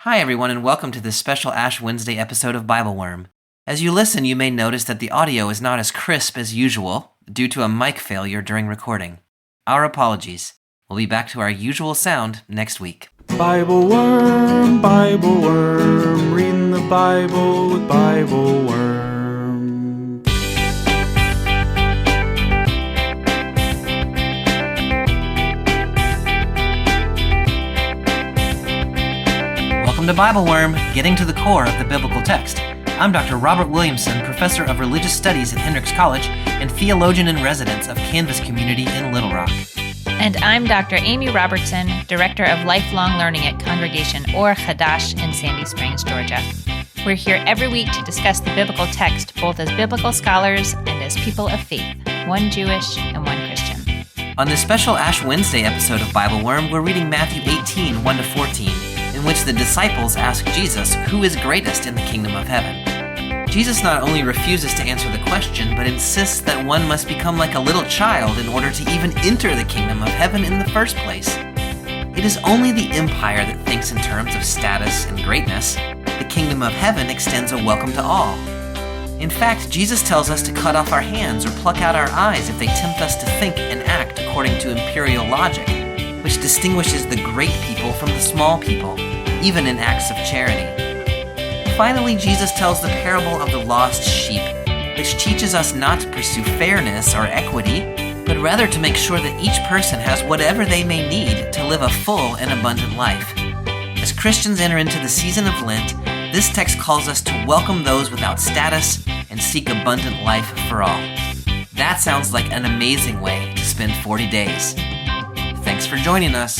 Hi, everyone, and welcome to this special Ash Wednesday episode of BibleWorm. As you listen, you may notice that the audio is not as crisp as usual due to a mic failure during recording. Our apologies. We'll be back to our usual sound next week. BibleWorm, BibleWorm, reading the Bible with BibleWorm. Welcome to BibleWorm, getting to the core of the biblical text. I'm Dr. Robert Williamson, Professor of Religious Studies at Hendrix College and Theologian in Residence of Canvas Community in Little Rock. And I'm Dr. Amy Robertson, Director of Lifelong Learning at Congregation or Chadash in Sandy Springs, Georgia. We're here every week to discuss the biblical text, both as biblical scholars and as people of faith, one Jewish and one Christian. On this special Ash Wednesday episode of BibleWorm, we're reading Matthew 18, 1-14, in which the disciples ask Jesus who is greatest in the kingdom of heaven. Jesus not only refuses to answer the question, but insists that one must become like a little child in order to even enter the kingdom of heaven in the first place. It is only the empire that thinks in terms of status and greatness. The kingdom of heaven extends a welcome to all. In fact, Jesus tells us to cut off our hands or pluck out our eyes if they tempt us to think and act according to imperial logic, which distinguishes the great people from the small people, even in acts of charity. Finally, Jesus tells the parable of the lost sheep, which teaches us not to pursue fairness or equity, but rather to make sure that each person has whatever they may need to live a full and abundant life. As Christians enter into the season of Lent, this text calls us to welcome those without status and seek abundant life for all. That sounds like an amazing way to spend 40 days. Thanks for joining us.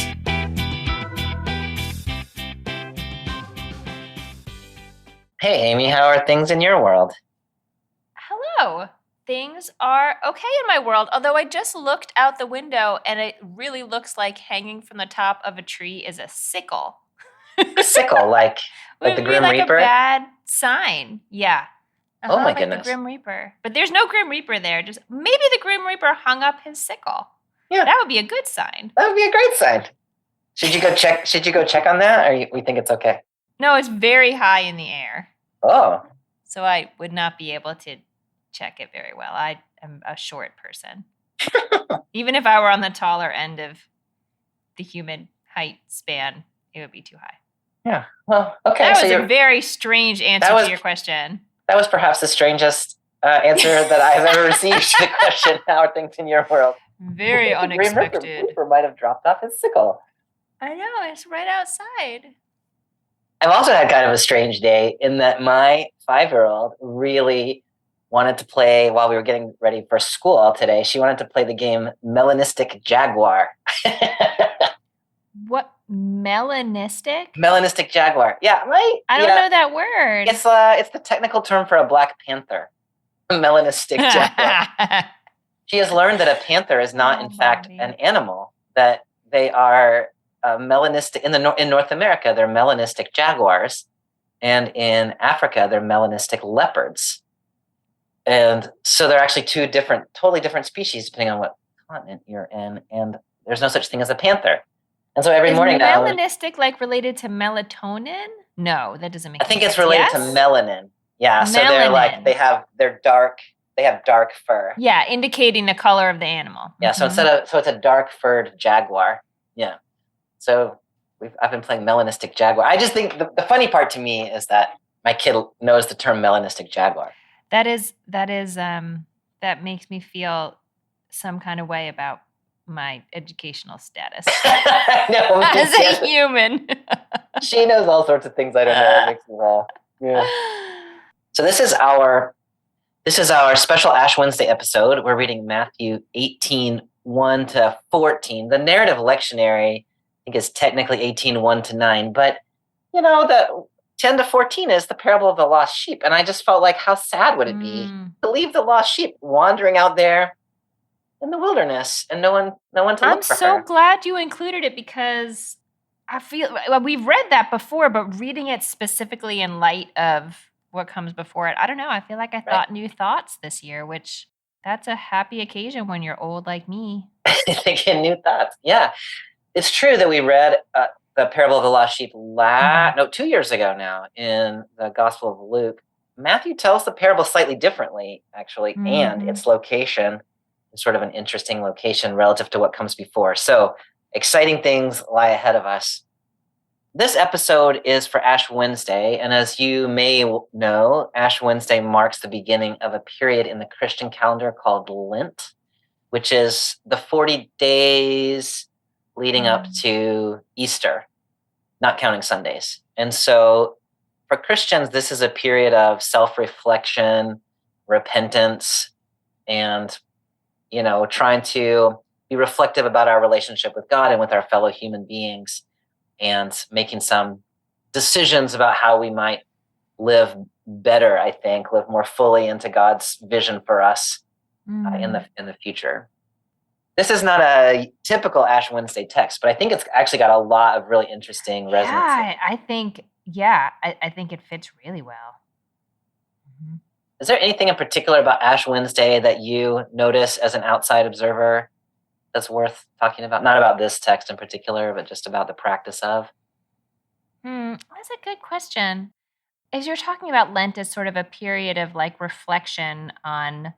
Hey, Amy, how are things in your world? Hello. Things are okay in my world, although I just looked out the window and it really looks like hanging from the top of a tree is a sickle. A sickle, like the Grim Reaper? A bad sign. Yeah. Oh my like goodness. The Grim Reaper. But there's no Grim Reaper there. Just maybe the Grim Reaper hung up his sickle. Yeah. That would be a good sign. That would be a great sign. Should you go check on that, or we think it's okay? No, it's very high in the air. Oh. So I would not be able to check it very well. I am a short person. Even if I were on the taller end of the human height span, it would be too high. Yeah. Well, okay. That was a very strange answer to your question. That was perhaps the strangest answer that I've ever received to the question, how are things in your world? Very unexpected. The Reaper might have dropped off his sickle. I know. It's right outside. I've also had kind of a strange day in that my 5-year-old really wanted to play, while we were getting ready for school today, she wanted to play the game Melanistic Jaguar. What? Melanistic? Melanistic Jaguar. Yeah. I don't know that word. It's the technical term for a black panther. Melanistic Jaguar. She has learned that a panther is not, in fact, an animal, that they are melanistic. In North America, they're melanistic jaguars, and in Africa, they're melanistic leopards. And so they're actually two totally different species, depending on what continent you're in, and there's no such thing as a panther. And so every morning now... Is melanistic like related to melatonin? No, that doesn't make sense. I think it's related to melanin. Yeah, so they're like, they have dark fur. Yeah, indicating the color of the animal. Yeah, so so it's a dark-furred jaguar. Yeah. So I've been playing Melanistic Jaguar. I just think the funny part to me is that my kid knows the term Melanistic Jaguar. That makes me feel some kind of way about my educational status as a human. She knows all sorts of things I don't know. It makes me laugh. Yeah. So this is our special Ash Wednesday episode. We're reading Matthew 18, 1-14. The narrative lectionary, I think, is technically 18, 1-9, but the 10-14 is the parable of the lost sheep. And I just felt like, how sad would it be to leave the lost sheep wandering out there in the wilderness and no one to look for her. I'm so glad you included it, because I feel we've read that before, but reading it specifically in light of what comes before it, I don't know. I feel like I thought new thoughts this year, which that's a happy occasion when you're old like me. Thinking new thoughts. Yeah, it's true that we read the parable of the lost sheep 2 years ago now in the Gospel of Luke. Matthew tells the parable slightly differently, actually, and its location is sort of an interesting location relative to what comes before. So exciting things lie ahead of us. This episode is for Ash Wednesday, and as you may know, Ash Wednesday marks the beginning of a period in the Christian calendar called Lent, which is the 40 days leading up to Easter, not counting Sundays. And so for Christians, this is a period of self-reflection, repentance, and, trying to be reflective about our relationship with God and with our fellow human beings, and making some decisions about how we might live better, I think, live more fully into God's vision for us in the future. This is not a typical Ash Wednesday text, but I think it's actually got a lot of really interesting resonance. I think it fits really well. Is there anything in particular about Ash Wednesday that you notice as an outside observer that's worth talking about? Not about this text in particular, but just about the practice of? That's a good question. As you're talking about Lent as sort of a period of like reflection on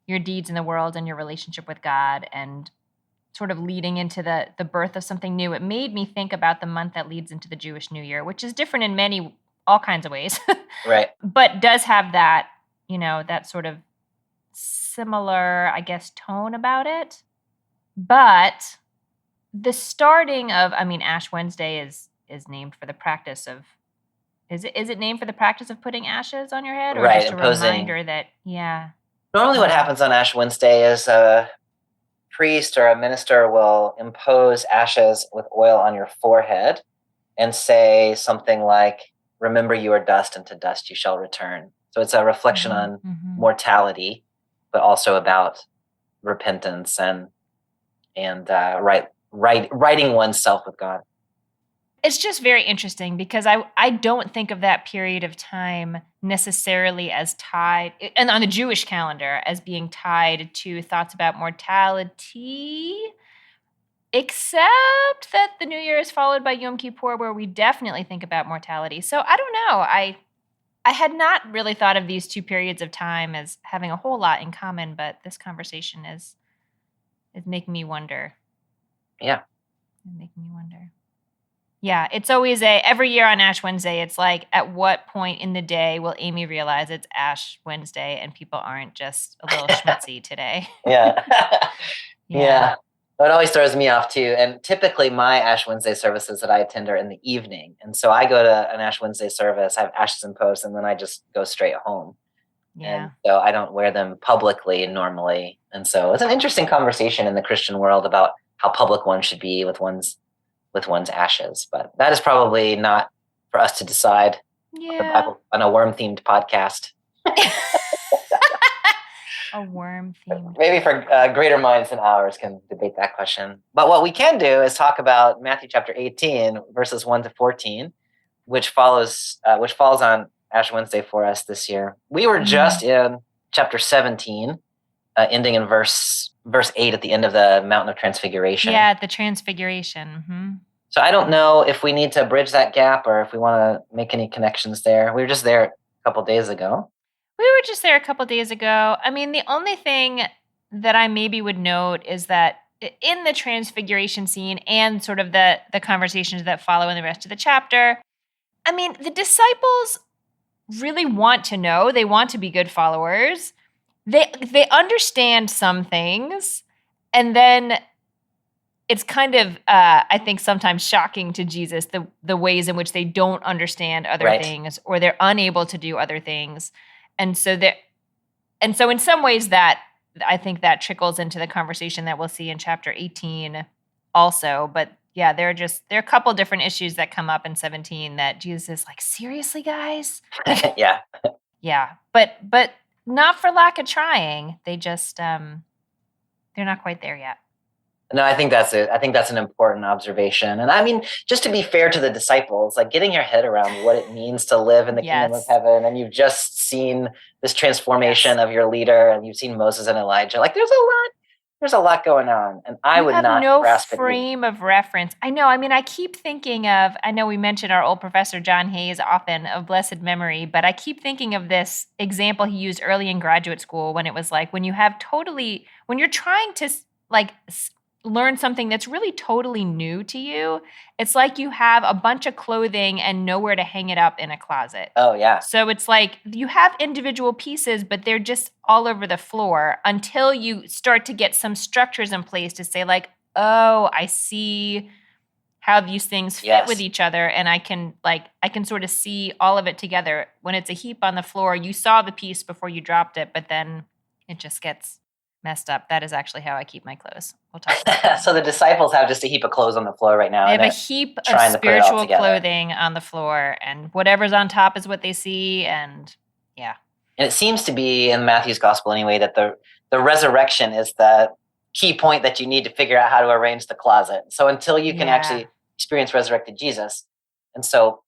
your deeds in the world and your relationship with God, and sort of leading into the birth of something new, it made me think about the month that leads into the Jewish New Year, which is different in all kinds of ways. Right. But does have that, that sort of similar, I guess, tone about it. But the starting of, Ash Wednesday is named for the practice of, is it named for the practice of putting ashes on your head? Or right, just a reminder that, Normally what happens on Ash Wednesday is a priest or a minister will impose ashes with oil on your forehead and say something like, remember you are dust, and to dust you shall return. So it's a reflection on mortality, but also about repentance and righting oneself with God. It's just very interesting because I don't think of that period of time necessarily as tied, and on the Jewish calendar, as being tied to thoughts about mortality, except that the New Year is followed by Yom Kippur, where we definitely think about mortality. So I don't know. I had not really thought of these two periods of time as having a whole lot in common, but this conversation is making me wonder. Yeah. It's making me wonder. Yeah, it's always every year on Ash Wednesday, it's like, at what point in the day will Amy realize it's Ash Wednesday and people aren't just a little schmutzy today? Yeah. Yeah. It always throws me off too. And typically my Ash Wednesday services that I attend are in the evening. And so I go to an Ash Wednesday service, I have ashes imposed, and then I just go straight home. Yeah. And so I don't wear them publicly normally. And so it's an interesting conversation in the Christian world about how public one should be with one's ashes. But that is probably not for us to decide on a worm-themed podcast. A worm-themed. Maybe for greater minds than ours can debate that question. But what we can do is talk about Matthew chapter 18, verses 1 to 14, which falls on Ash Wednesday for us this year. We were just in chapter 17, ending in verse 8 at the end of the Mountain of Transfiguration. Yeah, the Transfiguration. Mm-hmm. So I don't know if we need to bridge that gap or if we want to make any connections there. We were just there a couple days ago. The only thing that I maybe would note is that in the Transfiguration scene and sort of the conversations that follow in the rest of the chapter, the disciples really want to know. They want to be good followers. They understand some things, and then it's kind of, I think, sometimes shocking to Jesus the ways in which they don't understand other things, or they're unable to do other things. And so in some ways that I think that trickles into the conversation that we'll see in chapter 18 also. But yeah, there are a couple different issues that come up in 17 that Jesus is like, seriously, guys? Yeah. Yeah. But not for lack of trying. They just, they're not quite there yet. No, I think that's it. I think that's an important observation. And just to be fair to the disciples, like getting your head around what it means to live in the kingdom of heaven. And you've just seen this transformation of your leader, and you've seen Moses and Elijah. Like there's a lot there's a lot going on, and I You would have not no grasp it. frame of reference. I know. I mean, I keep thinking of, I know we mentioned our old professor, John Hayes, often of blessed memory, but I keep thinking of this example he used early in graduate school when it was like, when you're trying to learn something that's really totally new to you, it's like you have a bunch of clothing and nowhere to hang it up in a closet. Oh, yeah. So it's like you have individual pieces, but they're just all over the floor until you start to get some structures in place to say like, oh, I see how these things fit with each other. And I can sort of see all of it together. When it's a heap on the floor, you saw the piece before you dropped it, but then it just gets messed up. That is actually how I keep my clothes. We'll talk about that. So the disciples have just a heap of clothes on the floor right now. They have a heap of spiritual clothing on the floor, and whatever's on top is what they see. And yeah. And it seems to be in Matthew's gospel anyway that the resurrection is the key point that you need to figure out how to arrange the closet. So until you can actually experience resurrected Jesus. And so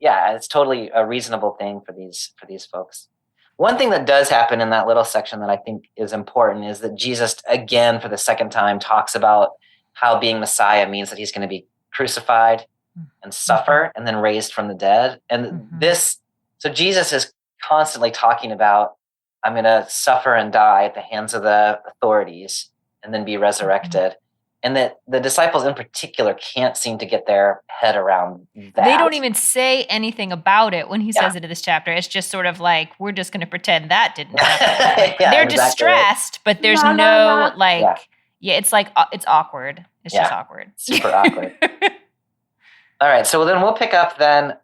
it's totally a reasonable thing for these folks. One thing that does happen in that little section that I think is important is that Jesus, again, for the second time, talks about how being Messiah means that he's going to be crucified and suffer and then raised from the dead. And so Jesus is constantly talking about, I'm going to suffer and die at the hands of the authorities and then be resurrected. And that the disciples in particular can't seem to get their head around that. They don't even say anything about it when he says it in this chapter. It's just sort of like, we're just going to pretend that didn't happen. They're distressed, but there's it's like, it's awkward. It's just awkward. Super awkward. All right, so then we'll pick up then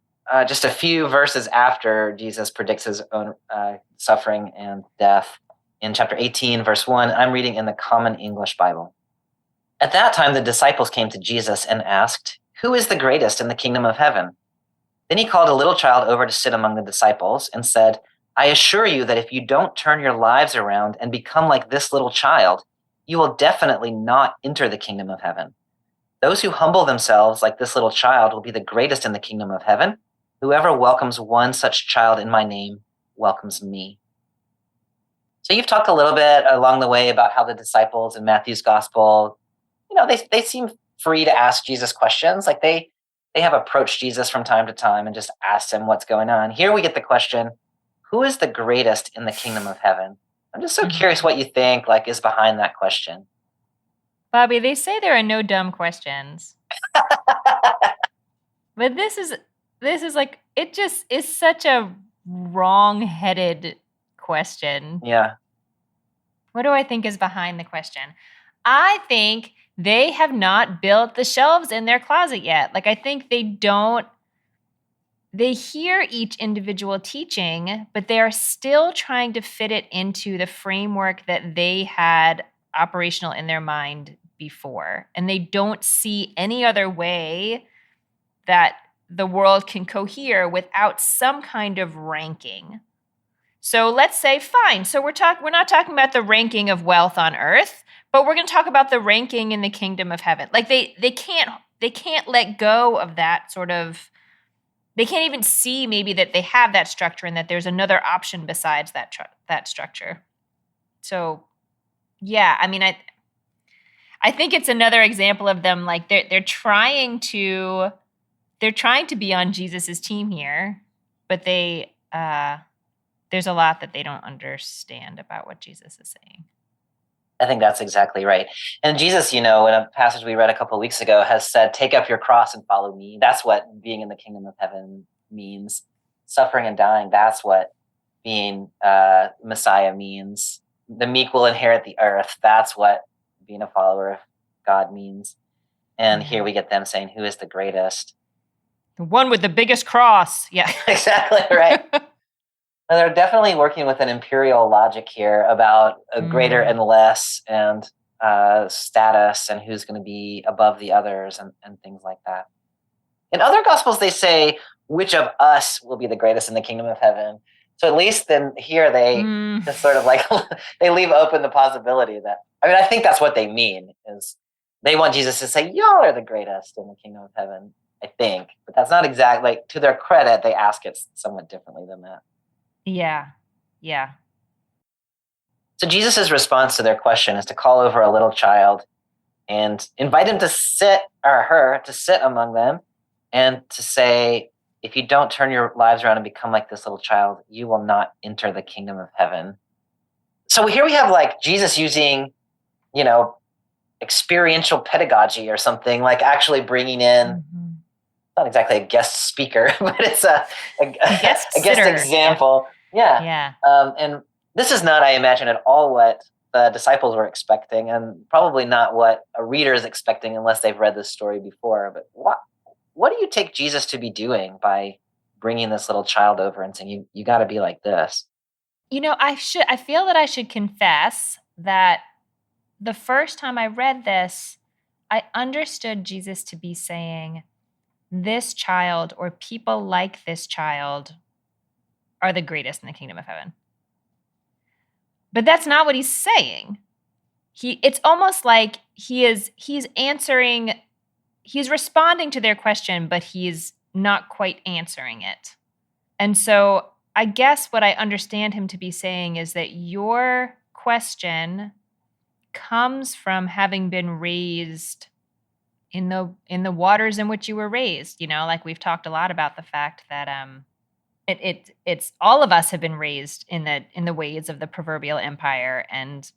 just a few verses after Jesus predicts his own suffering and death in chapter 18, verse 1. I'm reading in the Common English Bible. At that time, the disciples came to Jesus and asked, "Who is the greatest in the kingdom of heaven?" Then he called a little child over to sit among the disciples and said, "I assure you that if you don't turn your lives around and become like this little child, you will definitely not enter the kingdom of heaven. Those who humble themselves like this little child will be the greatest in the kingdom of heaven. Whoever welcomes one such child in my name welcomes me." So you've talked a little bit along the way about how the disciples in Matthew's gospel, they seem free to ask Jesus questions. Like they have approached Jesus from time to time and just asked him what's going on. Here we get the question, who is the greatest in the kingdom of heaven? I'm just so curious what you think is behind that question. Bobby, they say there are no dumb questions. But this is like, it just is such a wrong-headed question. Yeah. What do I think is behind the question? I think they have not built the shelves in their closet yet. Like, I think they hear each individual teaching, but they are still trying to fit it into the framework that they had operational in their mind before. And they don't see any other way that the world can cohere without some kind of ranking. So let's say, fine. So we're not talking about the ranking of wealth on earth, but we're going to talk about the ranking in the kingdom of heaven. Like they can't let go of that sort of. They can't even see maybe that they have that structure and that there's another option besides that structure. So, yeah, I mean, I think it's another example of them like they're trying to be on Jesus's team here, but there's a lot that they don't understand about what Jesus is saying. I think that's exactly right. And Jesus, in a passage we read a couple of weeks ago, has said, "Take up your cross and follow me." That's what being in the kingdom of heaven means. Suffering and dying, that's what being Messiah means. The meek will inherit the earth. That's what being a follower of God means. And here we get them saying, who is the greatest? The one with the biggest cross. Yeah. Exactly right. And they're definitely working with an imperial logic here about a greater and less and status and who's going to be above the others and things like that. In other gospels, they say, which of us will be the greatest in the kingdom of heaven? So at least then here they just sort of they leave open the possibility that, I think that's what they mean is they want Jesus to say, y'all are the greatest in the kingdom of heaven, I think. But that's not exactly, to their credit, they ask it somewhat differently than that. Yeah. Yeah. So Jesus' response to their question is to call over a little child and invite him to sit, or her to sit among them, and to say, if you don't turn your lives around and become like this little child, you will not enter the kingdom of heaven. So here we have like Jesus using, experiential pedagogy or something, like actually bringing in, not exactly a guest speaker, but it's a guest example. Yeah. And this is not, I imagine, at all what the disciples were expecting, and probably not what a reader is expecting unless they've read this story before. But what do you take Jesus to be doing by bringing this little child over and saying, you got to be like this? I feel that I should confess that the first time I read this, I understood Jesus to be saying, this child or people like this child are the greatest in the kingdom of heaven. But that's not what he's saying. It's almost like he's responding to their question, but he's not quite answering it. And so I guess what I understand him to be saying is that your question comes from having been raised in the waters in which you were raised. Like we've talked a lot about the fact that it's all of us have been raised in the ways of the proverbial empire, and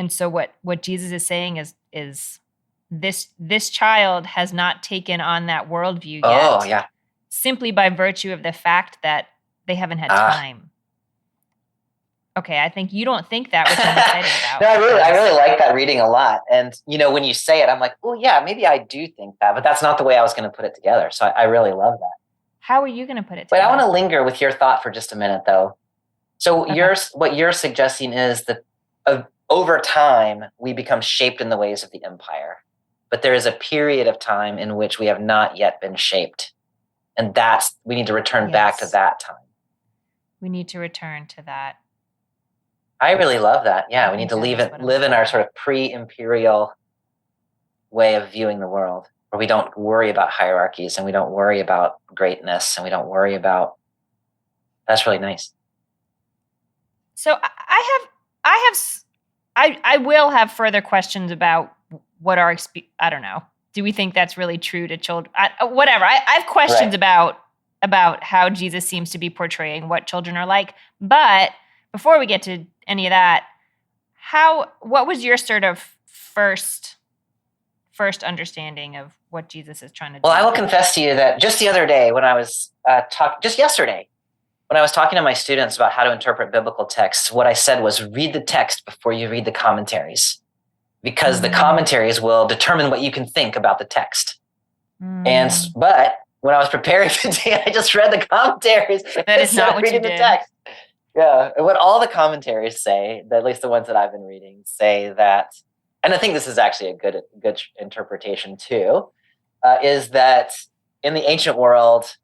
so what Jesus is saying is this child has not taken on that worldview yet. Oh, yeah. Simply by virtue of the fact that they haven't had time. Okay, I think you don't think that, which I'm excited about. No, I really like that reading a lot. And, when you say it, I'm like, oh, yeah, maybe I do think that. But that's not the way I was going to put it together. So I really love that. How are you going to put it together? But I want to together? linger with your thought for just a minute, though. So what you're suggesting is that over time, we become shaped in the ways of the empire. But there is a period of time in which we have not yet been shaped. And we need to return back to that time. We need to return to that. I really love that. Yeah, we need to live in our sort of pre-imperial way of viewing the world, where we don't worry about hierarchies and we don't worry about greatness and we don't worry about. That's really nice. So I will have further questions about what our I don't know. Do we think that's really true to children? Whatever. I have questions about how Jesus seems to be portraying what children are like. But before we get to any of that, what was your sort of first understanding of what Jesus is trying to do? Well, I will confess to you that just the other day when I was yesterday, when I was talking to my students about how to interpret biblical texts, what I said was read the text before you read the commentaries, because the commentaries will determine what you can think about the text. But when I was preparing today, I just read the commentaries. That is not what you did. The text. Yeah, and what all the commentaries say, at least the ones that I've been reading, say that, and I think this is actually a good interpretation too, is that in the ancient world,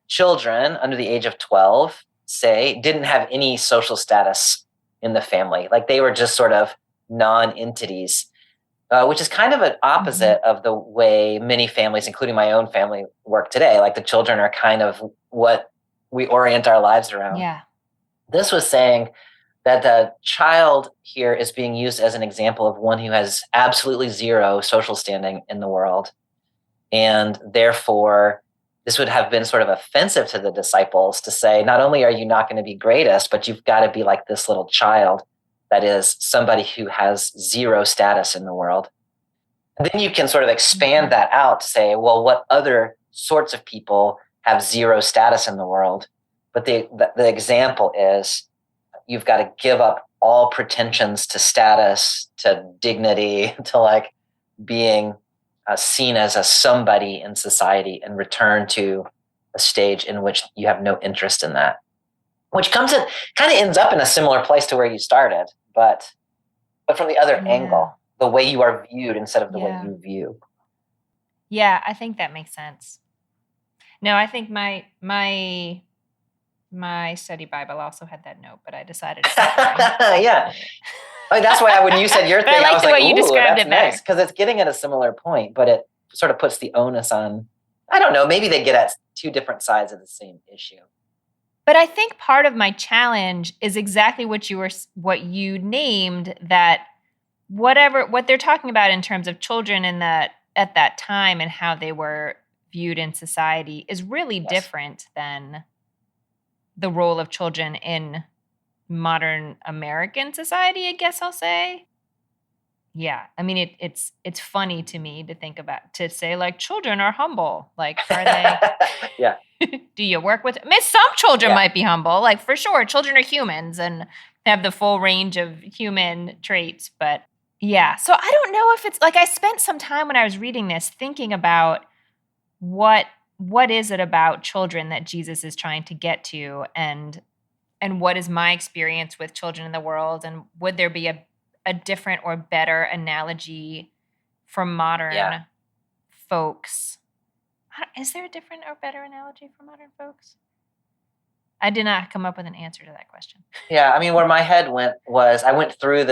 children under the age of 12, didn't have any social status in the family. Like they were just sort of non-entities, which is kind of an opposite of the way many families, including my own family, work today. Like the children are kind of what we orient our lives around. Yeah. This was saying that the child here is being used as an example of one who has absolutely zero social standing in the world. And therefore, this would have been sort of offensive to the disciples to say, not only are you not going to be greatest, but you've got to be like this little child that is somebody who has zero status in the world. And then you can sort of expand that out to say, well, what other sorts of people have zero status in the world? But the example is you've got to give up all pretensions to status, to dignity, to like being seen as a somebody in society, and return to a stage in which you have no interest in that, which kind of ends up in a similar place to where you started, but from the other angle, the way you are viewed instead of the way you view. Yeah, I think that makes sense. No, I think my study Bible also had that note, but I decided to yeah. I mean, that's why when you said your thing, I was the like, way you described it nice, because it's getting at a similar point, but it sort of puts the onus on, I don't know, maybe they get at two different sides of the same issue. But I think part of my challenge is exactly what you named, that what they're talking about in terms of children at that time and how they were viewed in society is really different than the role of children in modern American society, I guess I'll say. Yeah. I mean, it's funny to me to say like children are humble. Like, are they? Yeah. Do you work with? I mean, some children might be humble, like for sure. Children are humans and have the full range of human traits. But yeah, so I don't know if it's like, I spent some time when I was reading this thinking about what is it about children that Jesus is trying to get to, and what is my experience with children in the world, and would there be a different or better analogy for modern folks? Is there a different or better analogy for modern folks? I did not come up with an answer to that question. Yeah, I mean, where my head went was I went through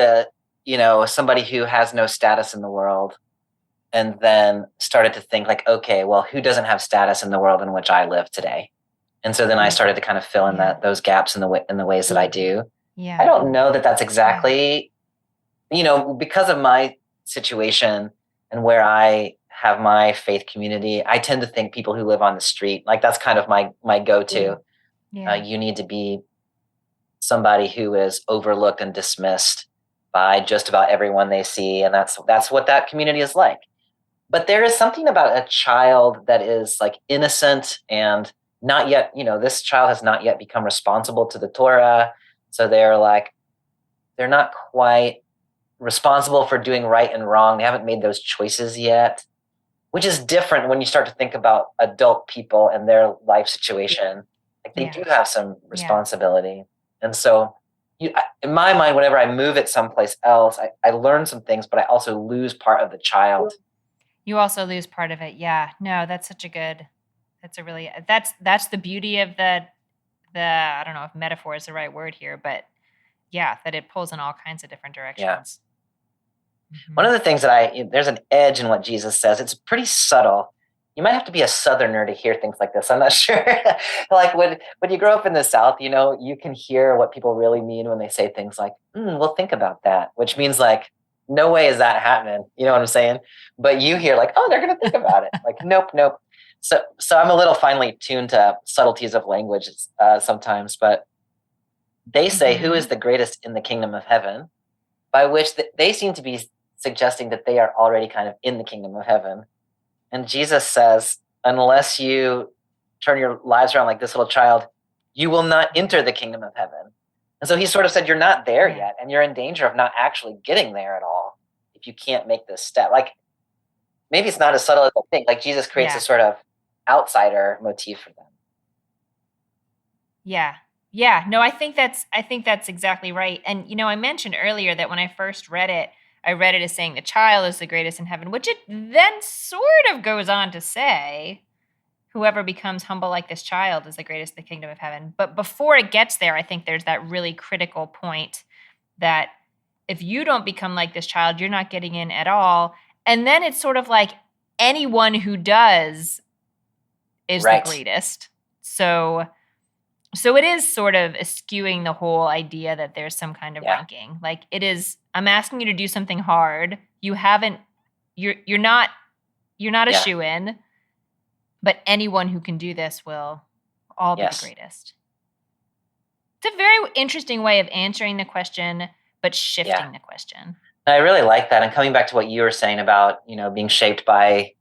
somebody who has no status in the world, and then started to think like, okay, well, who doesn't have status in the world in which I live today? And so then I started to kind of fill in those gaps in the ways that I do. Yeah. I don't know that that's exactly, because of my situation and where I have my faith community, I tend to think people who live on the street, like that's kind of my go-to. Yeah. You need to be somebody who is overlooked and dismissed by just about everyone they see. And that's what that community is like. But there is something about a child that is like innocent and not yet, this child has not yet become responsible to the Torah. So they're not quite responsible for doing right and wrong. They haven't made those choices yet, which is different when you start to think about adult people and their life situation. Like they do have some responsibility. And so in my mind, whenever I move it someplace else, I learn some things, but I also lose part of the child. You also lose part of it. Yeah. No, that's the beauty of the, I don't know if metaphor is the right word here, but yeah, that it pulls in all kinds of different directions. Yeah. Mm-hmm. One of the things that there's an edge in what Jesus says. It's pretty subtle. You might have to be a Southerner to hear things like this. I'm not sure. Like when you grow up in the South, you can hear what people really mean when they say things like, we'll think about that, which means like, no way is that happening. You know what I'm saying? But you hear like, oh, they're going to think about it. Like, nope. So I'm a little finely tuned to subtleties of language sometimes, but they say, who is the greatest in the kingdom of heaven? By which they seem to be suggesting that they are already kind of in the kingdom of heaven. And Jesus says, unless you turn your lives around like this little child, you will not enter the kingdom of heaven. And so he sort of said, you're not there yet, and you're in danger of not actually getting there at all if you can't make this step. Like, maybe it's not as subtle as I think. Like, Jesus creates a sort of outsider motif for them. Yeah. Yeah. No, I think that's exactly right. And, I mentioned earlier that when I first read it, I read it as saying the child is the greatest in heaven, which it then sort of goes on to say, whoever becomes humble like this child is the greatest in the kingdom of heaven. But before it gets there, I think there's that really critical point that if you don't become like this child, you're not getting in at all. And then it's sort of like anyone who does is the greatest. So it is sort of eschewing the whole idea that there's some kind of ranking. Like it is, I'm asking you to do something hard. You're not a shoo-in, but anyone who can do this will all be the greatest. It's a very interesting way of answering the question, but shifting the question. I really like that. And coming back to what you were saying about, being shaped by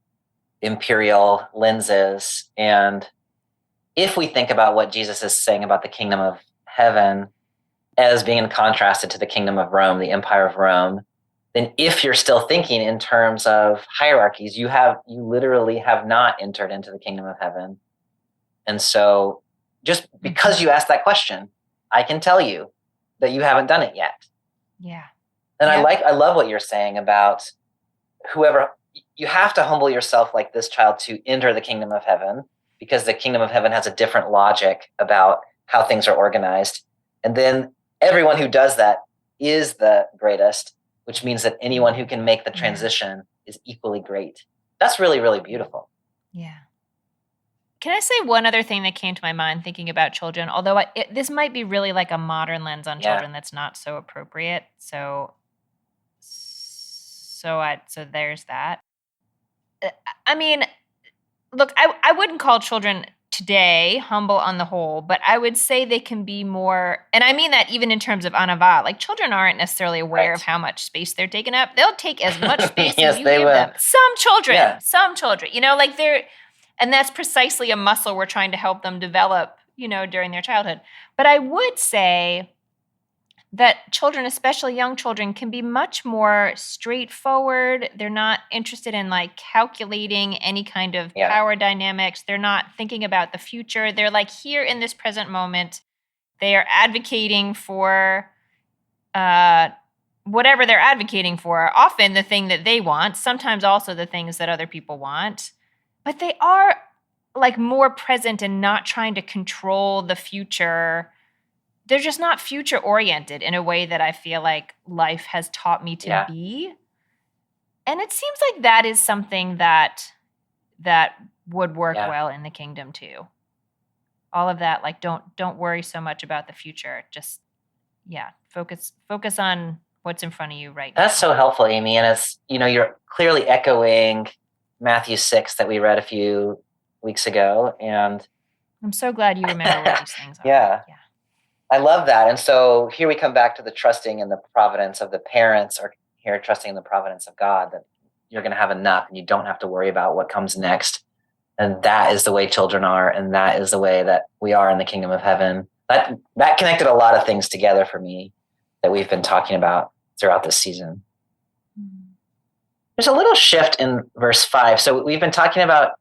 imperial lenses. And if we think about what Jesus is saying about the kingdom of heaven as being contrasted to the kingdom of Rome, the empire of Rome, then if you're still thinking in terms of hierarchies, you literally have not entered into the kingdom of heaven. And so just because you asked that question, I can tell you that you haven't done it yet. Yeah. And I love what you're saying about you have to humble yourself like this child to enter the kingdom of heaven, because the kingdom of heaven has a different logic about how things are organized. And then everyone who does that is the greatest, which means that anyone who can make the transition is equally great. That's really, really beautiful. Yeah. Can I say one other thing that came to my mind thinking about children? Although this might be really like a modern lens on children that's not so appropriate. So there's that. I mean, look, I wouldn't call children today humble on the whole, but I would say they can be more, and I mean that even in terms of anava. Like children aren't necessarily aware of how much space they're taking up. They'll take as much space as you give them. Some children, like they're, and that's precisely a muscle we're trying to help them develop, during their childhood. But I would say that children, especially young children, can be much more straightforward. They're not interested in like calculating any kind of power dynamics. They're not thinking about the future. They're like here in this present moment. They are advocating for whatever they're advocating for, often the thing that they want, sometimes also the things that other people want. But they are like more present and not trying to control the future. They're just not future oriented in a way that I feel like life has taught me to be. And it seems like that is something that would work well in the kingdom too. All of that, like don't worry so much about the future. Just focus on what's in front of you right now. That's so helpful, Amy. And it's, you're clearly echoing Matthew 6 that we read a few weeks ago. And I'm so glad you remember what these things are. Yeah. I love that. And so here we come back to the trusting in the providence of the parents, or here trusting in the providence of God, that you're going to have enough and you don't have to worry about what comes next. And that is the way children are. And that is the way that we are in the kingdom of heaven. That connected a lot of things together for me that we've been talking about throughout this season. There's a little shift in verse 5. So we've been talking about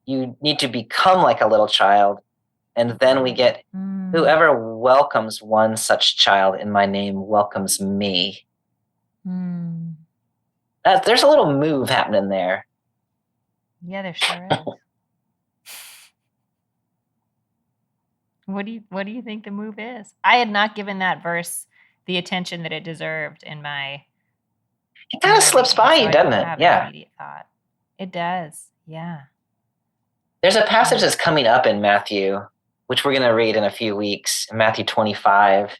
you need to become like a little child. And then we get, whoever welcomes one such child in my name welcomes me. There's a little move happening there. Yeah, there sure is. What do you think the move is? I had not given that verse the attention that it deserved in my. It kind of slips by you, doesn't it? Yeah. Immediate thought. It does. Yeah. There's a passage that's coming up in Matthew, which we're going to read in a few weeks, in Matthew 25,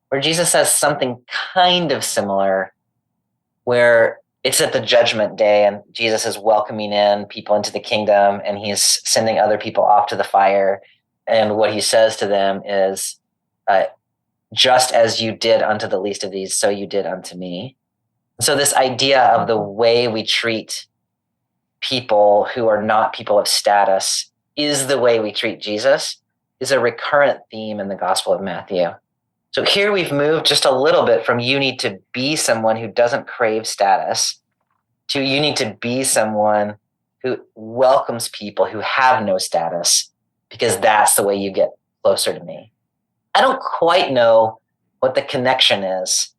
where Jesus says something kind of similar, where it's at the judgment day and Jesus is welcoming in people into the kingdom and he's sending other people off to the fire. And what he says to them is, just as you did unto the least of these, so you did unto me. So this idea of the way we treat people who are not people of status is the way we treat Jesus, is a recurrent theme in the Gospel of Matthew. So here we've moved just a little bit from you need to be someone who doesn't crave status to you need to be someone who welcomes people who have no status, because that's the way you get closer to me. I don't quite know what the connection is.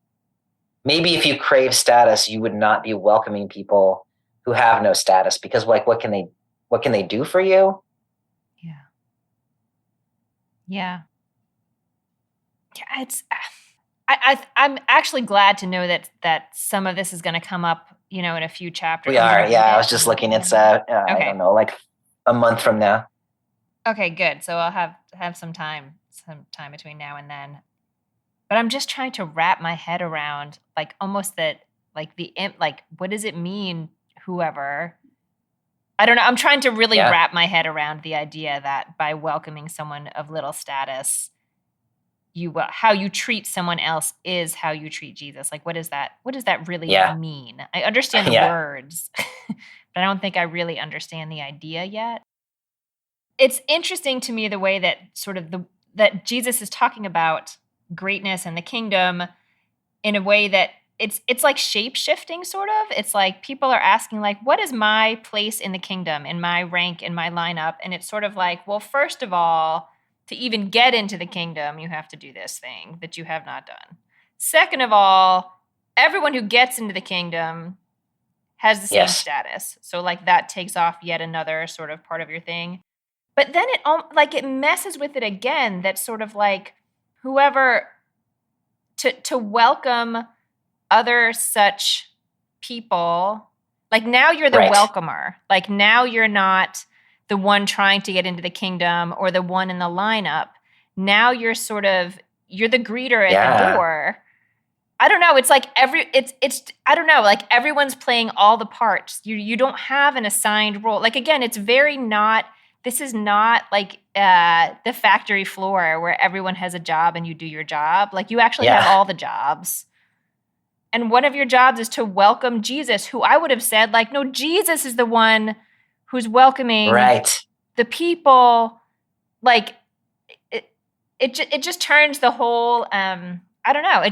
Maybe if you crave status, you would not be welcoming people who have no status, because like, what can they do for you? Yeah. It's. I'm actually glad to know that some of this is going to come up, in a few chapters. We are. Yeah, I was just looking. It's I don't know, like a month from now. Okay, good. So I'll have some time between now and then. But I'm just trying to wrap my head around like almost that, like what does it mean, whoever? I don't know. I'm trying to really wrap my head around the idea that by welcoming someone of little status, how you treat someone else is how you treat Jesus. Like, what does that really mean? I understand the words, but I don't think I really understand the idea yet. It's interesting to me the way that that Jesus is talking about greatness and the kingdom in a way that it's like shape-shifting sort of. It's like people are asking like, what is my place in the kingdom, in my rank, in my lineup? And it's sort of like, well, first of all, to even get into the kingdom, you have to do this thing that you have not done. Second of all, everyone who gets into the kingdom has the same status. So like that takes off yet another sort of part of your thing. But then it messes with it again. That's sort of like whoever to welcome other such people, like now you're the welcomer. Like now you're not the one trying to get into the kingdom or the one in the lineup. Now you're you're the greeter at the door. I don't know. It's like I don't know, like everyone's playing all the parts. You don't have an assigned role. Like, again, this is not like the factory floor where everyone has a job and you do your job. Like, you actually have all the jobs. And one of your jobs is to welcome Jesus, who I would have said, like, no, Jesus is the one who's welcoming the people. Like, it just turns the whole, I don't know.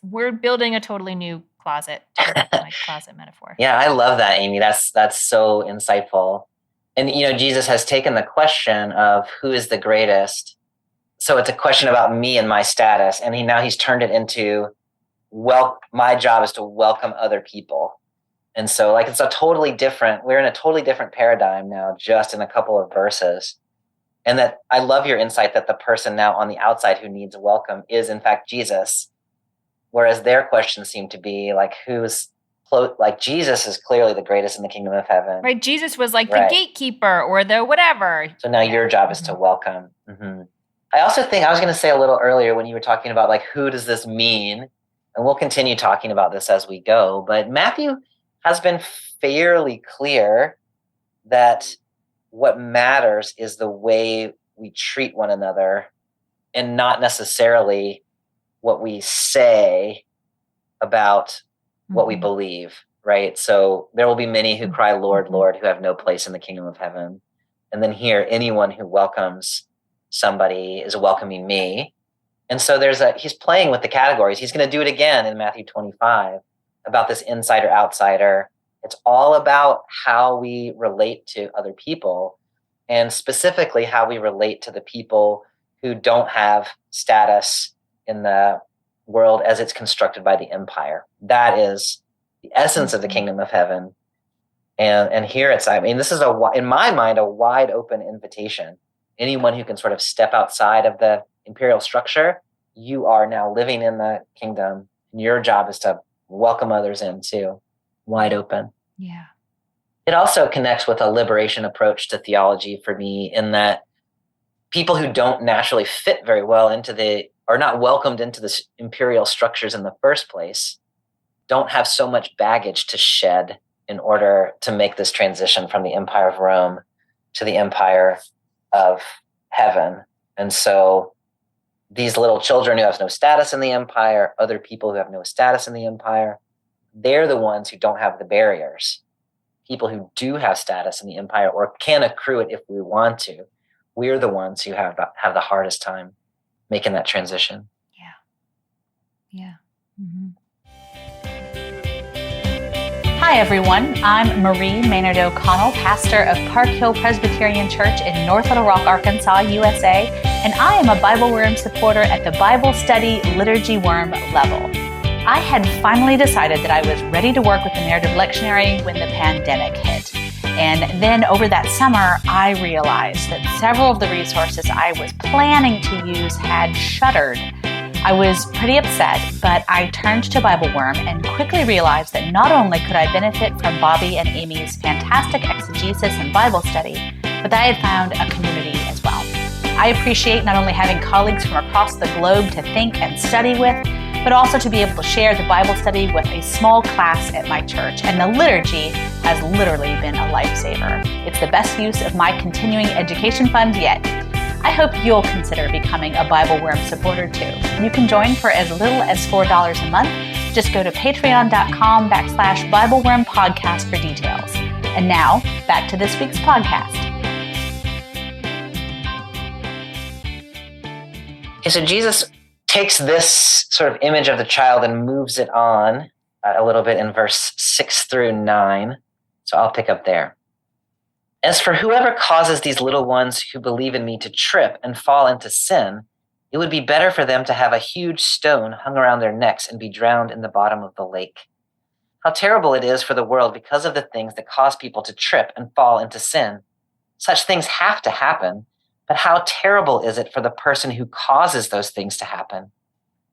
We're building a totally new closet, like closet metaphor. Yeah, I love that, Amy. That's so insightful. And, Jesus has taken the question of who is the greatest. So it's a question about me and my status. And he's turned it into, my job is to welcome other people. And so, like, we're in a totally different paradigm now, just in a couple of verses. And that I love your insight that the person now on the outside who needs welcome is in fact Jesus. Whereas their questions seem to be like, Jesus is clearly the greatest in the kingdom of heaven. Right. Jesus was like the gatekeeper or the whatever. So now your job is to welcome. Mm-hmm. I also think I was going to say a little earlier when you were talking about, like, who does this mean? And we'll continue talking about this as we go. But Matthew has been fairly clear that what matters is the way we treat one another and not necessarily what we say about what we believe, right? So there will be many who cry, Lord, Lord, who have no place in the kingdom of heaven. And then here, anyone who welcomes somebody is welcoming me. And so he's playing with the categories. He's going to do it again in Matthew 25 about this insider outsider. It's all about how we relate to other people, and specifically how we relate to the people who don't have status in the world as it's constructed by the empire. That is the essence of the kingdom of heaven. And here this is in my mind, a wide open invitation. Anyone who can sort of step outside of the imperial structure, you are now living in the kingdom, and your job is to welcome others in too. Wide open. Yeah. It also connects with a liberation approach to theology for me, in that people who don't naturally fit very well are not welcomed into the imperial structures in the first place, don't have so much baggage to shed in order to make this transition from the empire of Rome to the empire of heaven. And so these little children who have no status in the empire, other people who have no status in the empire, they're the ones who don't have the barriers. People who do have status in the empire or can accrue it if we want to, we're the ones who have the hardest time making that transition. Yeah. Mm-hmm. Hi, everyone. I'm Marie Maynard O'Connell, pastor of Park Hill Presbyterian Church in North Little Rock, Arkansas, USA, and I am a BibleWorm supporter at the Bible Study Liturgy Worm level. I had finally decided that I was ready to work with the narrative lectionary when the pandemic hit. And then over that summer, I realized that several of the resources I was planning to use had shuttered. I was pretty upset, but I turned to BibleWorm and quickly realized that not only could I benefit from Bobby and Amy's fantastic exegesis and Bible study, but that I had found a community as well. I appreciate not only having colleagues from across the globe to think and study with, but also to be able to share the Bible study with a small class at my church. And the liturgy has literally been a lifesaver. It's the best use of my continuing education fund yet. I hope you'll consider becoming a BibleWorm supporter too. You can join for as little as $4 a month. Just go to patreon.com/BibleWorm podcast for details. And now, back to this week's podcast. Okay, so Jesus takes this sort of image of the child and moves it on a little bit in verse 6 through 9. So I'll pick up there. As for whoever causes these little ones who believe in me to trip and fall into sin, it would be better for them to have a huge stone hung around their necks and be drowned in the bottom of the lake. How terrible it is for the world because of the things that cause people to trip and fall into sin. Such things have to happen, but how terrible is it for the person who causes those things to happen?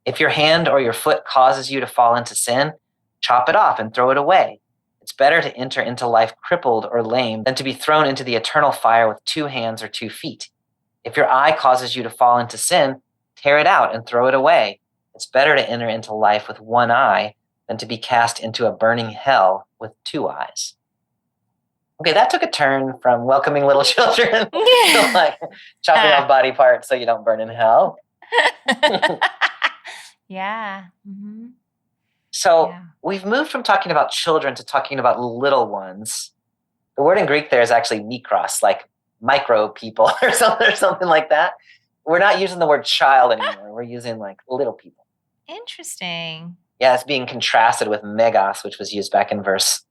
If your hand or your foot causes you to fall into sin, chop it off and throw it away. It's better to enter into life crippled or lame than to be thrown into the eternal fire with 2 hands or 2 feet. If your eye causes you to fall into sin, tear it out and throw it away. It's better to enter into life with 1 eye than to be cast into a burning hell with 2 eyes. Okay, that took a turn from welcoming little children to like chopping off body parts so you don't burn in hell. Yeah. Mm-hmm. So we've moved from talking about children to talking about little ones. The word in Greek there is actually mikros, like micro people or something like that. We're not using the word child anymore. We're using like little people. Interesting. Yeah, it's being contrasted with megas, which was used back in verse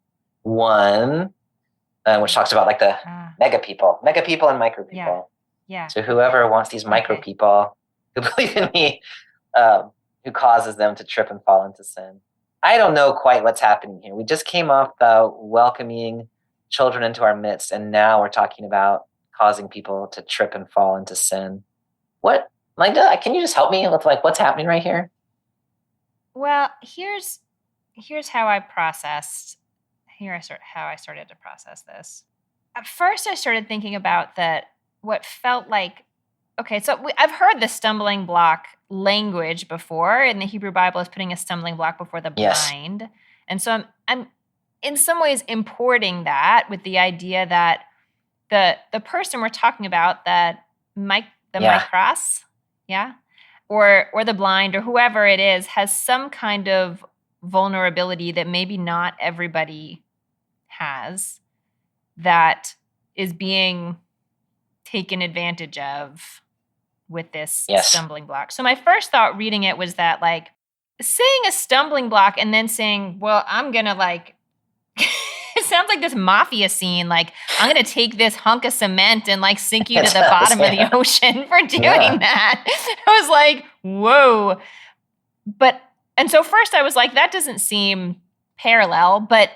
1, which talks about like the mega people and micro people. Yeah. So whoever wants these micro people who believe in me, who causes them to trip and fall into sin. I don't know quite what's happening here. We just came off the welcoming children into our midst, and now we're talking about causing people to trip and fall into sin. What, Linda, can you just help me with like what's happening right here? Well, here's how I processed. How I started to process this. At first, I started thinking about what felt like, okay, so I've heard the stumbling block language before, and the Hebrew Bible is putting a stumbling block before the blind. Yes. And so I'm in some ways importing that with the idea that the person we're talking about, micros, or the blind or whoever it is, has some kind of vulnerability that maybe not everybody has, that is being taken advantage of with this stumbling block. So my first thought reading it was that like saying a stumbling block and then saying, well, I'm going to like, it sounds like this mafia scene. Like, I'm going to take this hunk of cement and like sink you to the bottom of the ocean for doing that. I was like, whoa. And so first I was like, that doesn't seem parallel, but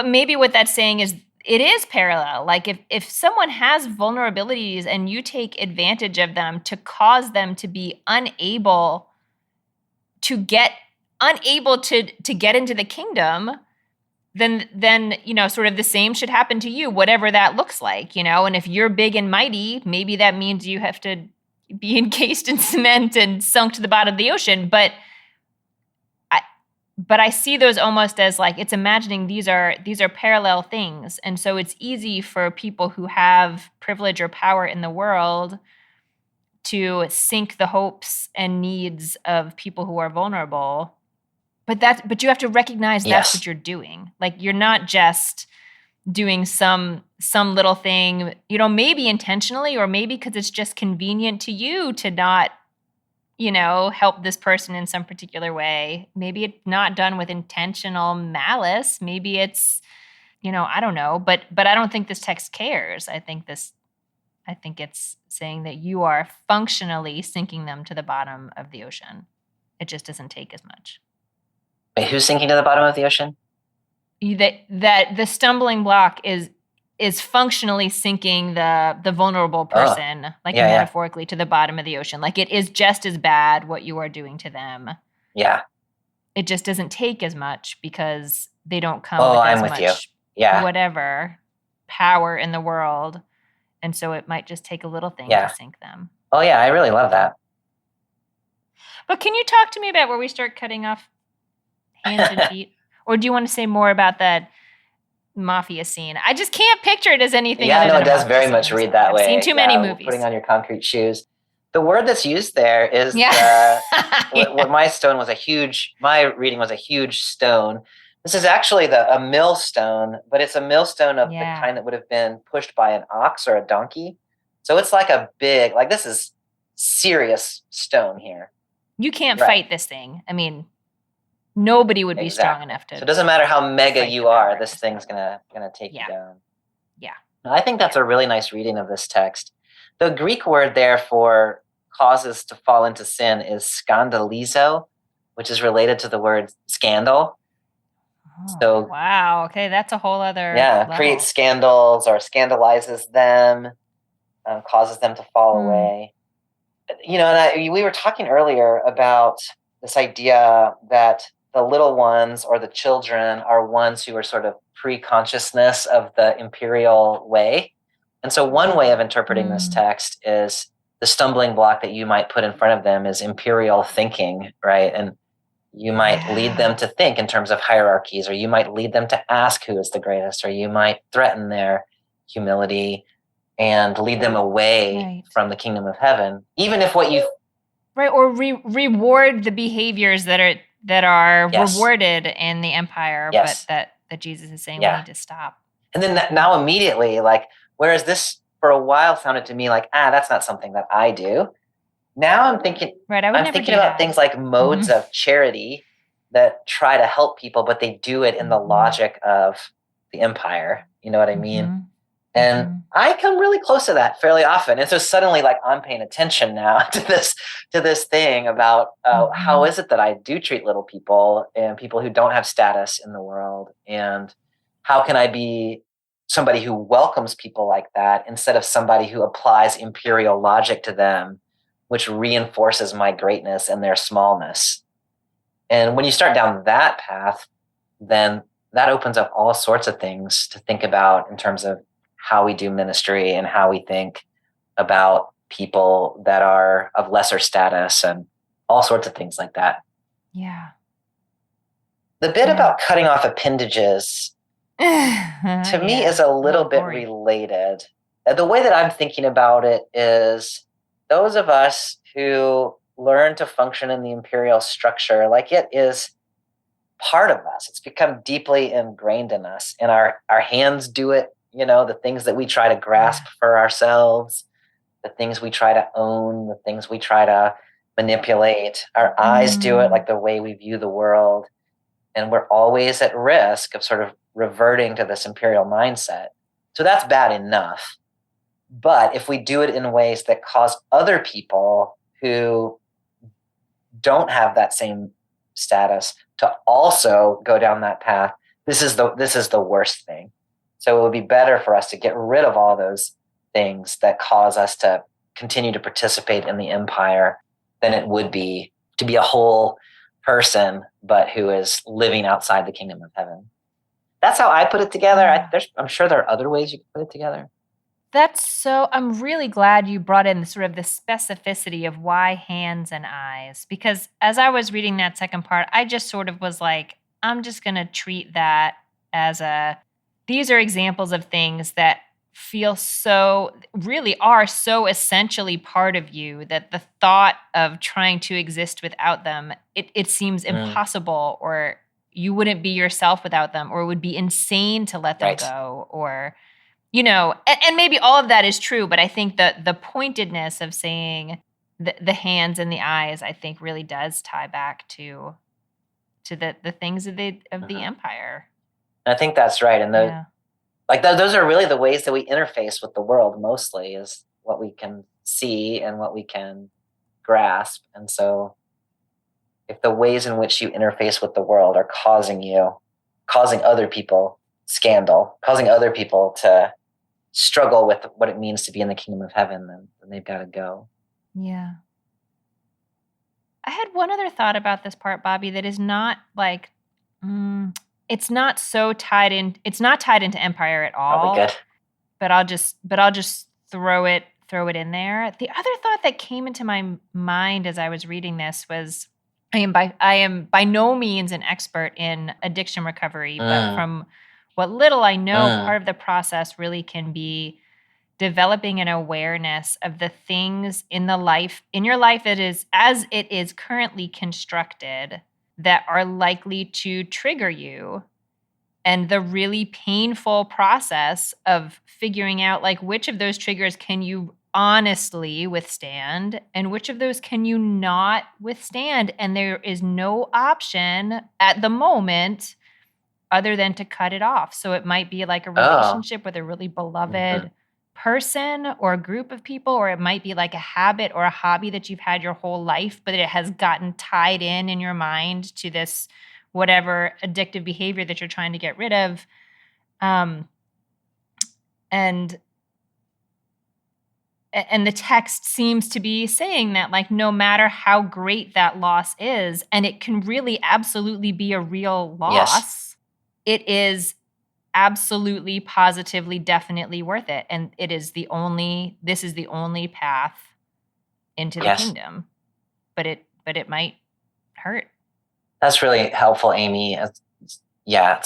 maybe what that's saying is it is parallel. Like if someone has vulnerabilities and you take advantage of them to cause them to be unable to get into the kingdom, then sort of the same should happen to you, whatever that looks like, and if you're big and mighty, maybe that means you have to be encased in cement and sunk to the bottom of the ocean. But I see those almost as like, it's imagining these are parallel things. And so it's easy for people who have privilege or power in the world to sink the hopes and needs of people who are vulnerable. But you have to recognize that's what you're doing. Like, you're not just doing some little thing, maybe intentionally, or maybe because it's just convenient to you to not, help this person in some particular way. Maybe it's not done with intentional malice. Maybe it's, I don't know. But I don't think this text cares. I think it's saying that you are functionally sinking them to the bottom of the ocean. It just doesn't take as much. Wait, who's sinking to the bottom of the ocean? That the stumbling block is functionally sinking the vulnerable person, metaphorically, to the bottom of the ocean. Like, it is just as bad what you are doing to them. Yeah. It just doesn't take as much because they don't come with as much whatever power in the world. And so it might just take a little thing to sink them. Oh, yeah, I really love that. But can you talk to me about where we start cutting off hands and feet? Or do you want to say more about that mafia scene? I just can't picture it as anything other than it does very much read that way. I've seen too many movies. Putting on your concrete shoes. The word that's used there is what my reading was a huge stone. This is actually a millstone, but it's a millstone of the kind that would have been pushed by an ox or a donkey. So it's like this is serious stone here. You can't fight this thing. I mean, nobody would be strong enough to. So it doesn't matter how mega you are, this thing's gonna take you down. Yeah. I think that's a really nice reading of this text. The Greek word there for causes to fall into sin is skandalizo, which is related to the word scandal. Oh, so wow. Okay, that's a whole other level. Creates scandals or scandalizes them, causes them to fall away. And we were talking earlier about this idea that the little ones or the children are ones who are sort of pre-consciousness of the imperial way. And so one way of interpreting this text is the stumbling block that you might put in front of them is imperial thinking, right? And you might lead them to think in terms of hierarchies, or you might lead them to ask who is the greatest, or you might threaten their humility and lead them away from the kingdom of heaven, even if what you or reward the behaviors that are rewarded in the empire, but that Jesus is saying we need to stop. And then now immediately, like, whereas this for a while sounded to me like, that's not something that I do. Now I'm thinking, I'm thinking about things like modes of charity that try to help people, but they do it in the logic of the empire. You know what I mean? And I come really close to that fairly often. And so suddenly, like, I'm paying attention now to this thing about how is it that I do treat little people and people who don't have status in the world, and how can I be somebody who welcomes people like that instead of somebody who applies imperial logic to them, which reinforces my greatness and their smallness. And when you start down that path, then that opens up all sorts of things to think about in terms of how we do ministry and how we think about people that are of lesser status and all sorts of things like that. Yeah. The bit about cutting off appendages to me is a little bit related. The way that I'm thinking about it is those of us who learn to function in the imperial structure, like, it is part of us. It's become deeply ingrained in us, and our hands do it. You know, the things that we try to grasp for ourselves, the things we try to own, the things we try to manipulate. Our eyes do it, like the way we view the world. And we're always at risk of sort of reverting to this imperial mindset. So that's bad enough. But if we do it in ways that cause other people who don't have that same status to also go down that path, this is the worst thing. So it would be better for us to get rid of all those things that cause us to continue to participate in the empire than it would be to be a whole person, but who is living outside the kingdom of heaven. That's how I put it together. I'm sure there are other ways you can put it together. I'm really glad you brought in sort of the specificity of why hands and eyes, because as I was reading that second part, I just sort of was like, I'm just going to treat that as these are examples of things that really are so essentially part of you that the thought of trying to exist without them, it seems impossible, or you wouldn't be yourself without them, or it would be insane to let them go, or, you know, and maybe all of that is true, but I think that the pointedness of saying the hands and the eyes, I think, really does tie back to the things of the empire. I think that's right. And those are really the ways that we interface with the world mostly, is what we can see and what we can grasp. And so if the ways in which you interface with the world are causing other people scandal, causing other people to struggle with what it means to be in the kingdom of heaven, then they've got to go. Yeah. I had one other thought about this part, Bobby, that is not like, it's not so tied in. It's not tied into empire at all. Probably good. But I'll just throw it in there. The other thought that came into my mind as I was reading this was, I am by no means an expert in addiction recovery, but from what little I know, part of the process really can be developing an awareness of the things in your life as it is currently constructed that are likely to trigger you, and the really painful process of figuring out, like, which of those triggers can you honestly withstand and which of those can you not withstand. And there is no option at the moment other than to cut it off. So it might be like a relationship with a really beloved person or a group of people, or it might be like a habit or a hobby that you've had your whole life, but it has gotten tied in your mind to this whatever addictive behavior that you're trying to get rid of. And And the text seems to be saying that, like, no matter how great that loss is, and it can really absolutely be a real loss, it is absolutely, positively, definitely worth it. And this is the only path into the kingdom. But it might hurt. That's really helpful, Amy. It's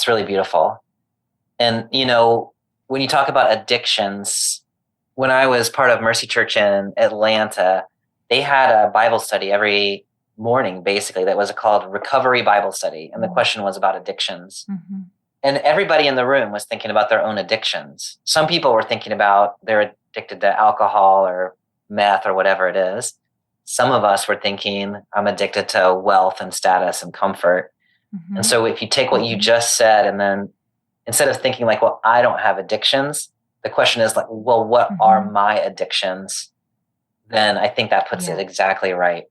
really beautiful. And, when you talk about addictions, when I was part of Mercy Church in Atlanta, they had a Bible study every morning, basically, that was called Recovery Bible Study. And the question was about addictions. Mm-hmm. And everybody in the room was thinking about their own addictions. Some people were thinking about they're addicted to alcohol or meth or whatever it is. Some of us were thinking, I'm addicted to wealth and status and comfort. Mm-hmm. And so if you take what you just said, and then instead of thinking like, well, I don't have addictions, the question is like, well, what are my addictions? Then I think that puts it exactly right.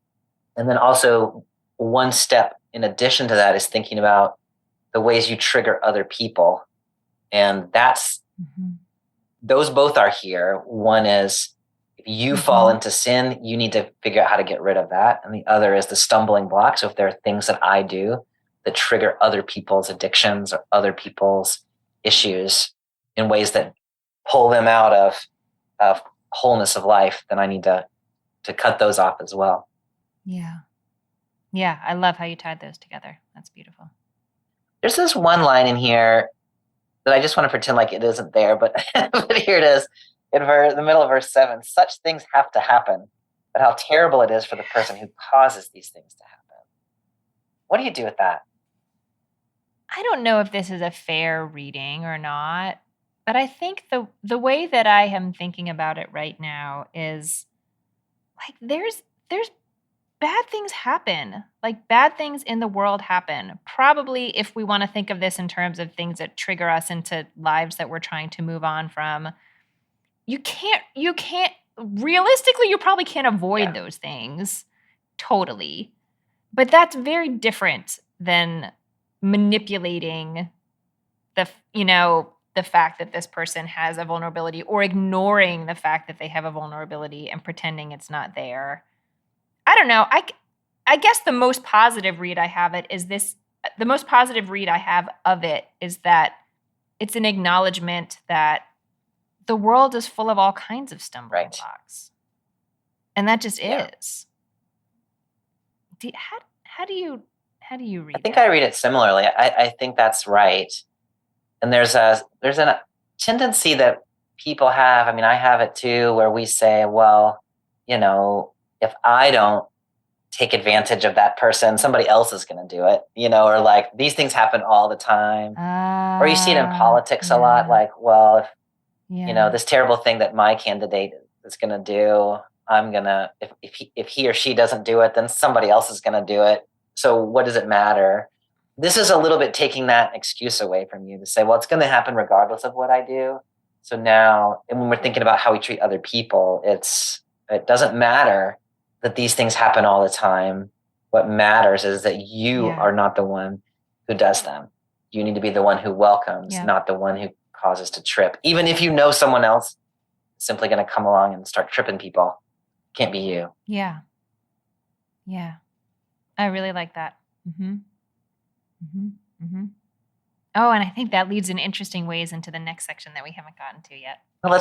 And then also one step in addition to that is thinking about the ways you trigger other people. And those both are here. One is, if you fall into sin, you need to figure out how to get rid of that. And the other is the stumbling block. So if there are things that I do that trigger other people's addictions or other people's issues in ways that pull them out of wholeness of life, then I need to cut those off as well. Yeah. Yeah. I love how you tied those together. That's beautiful. There's this one line in here that I just want to pretend like it isn't there, but here it is. In the middle of verse 7, such things have to happen, but how terrible it is for the person who causes these things to happen. What do you do with that? I don't know if this is a fair reading or not, but I think the way that I am thinking about it right now is like there's bad things happen. Like bad things in the world happen. Probably if we want to think of this in terms of things that trigger us into lives that we're trying to move on from, you can't realistically, you probably can't avoid those things totally. But that's very different than manipulating the fact that this person has a vulnerability, or ignoring the fact that they have a vulnerability and pretending it's not there. I don't know. I guess the most positive read I have of it is that it's an acknowledgement that the world is full of all kinds of stumbling blocks. And that just is. How do you read it? I think I read it similarly. I think that's right. And there's a tendency that people have, I mean, I have it too, where we say, well, if I don't take advantage of that person, somebody else is going to do it, or like these things happen all the time. Or you see it in politics a lot, like, well, if, this terrible thing that my candidate is going to do, I'm going to, if he or she doesn't do it, then somebody else is going to do it. So what does it matter? This is a little bit taking that excuse away from you to say, well, it's going to happen regardless of what I do. So now, and when we're thinking about how we treat other people, it doesn't matter that these things happen all the time. What matters is that you are not the one who does them. You need to be the one who welcomes, not the one who causes to trip. Even if you know someone else is simply going to come along and start tripping people, it can't be you. Yeah. Yeah. I really like that. Mm-hmm. Mm-hmm. Mm-hmm. Oh, and I think that leads in interesting ways into the next section that we haven't gotten to yet. Well,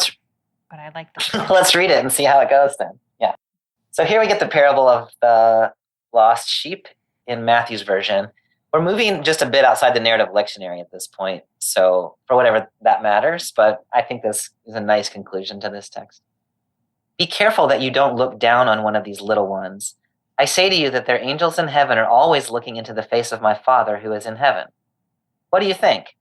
but I like the let's read it and see how it goes then. Yeah. So here we get the parable of the lost sheep in Matthew's version. We're moving just a bit outside the narrative lectionary at this point, so for whatever that matters, but I think this is a nice conclusion to this text. Be careful that you don't look down on one of these little ones. I say to you that their angels in heaven are always looking into the face of my Father who is in heaven. What do you think?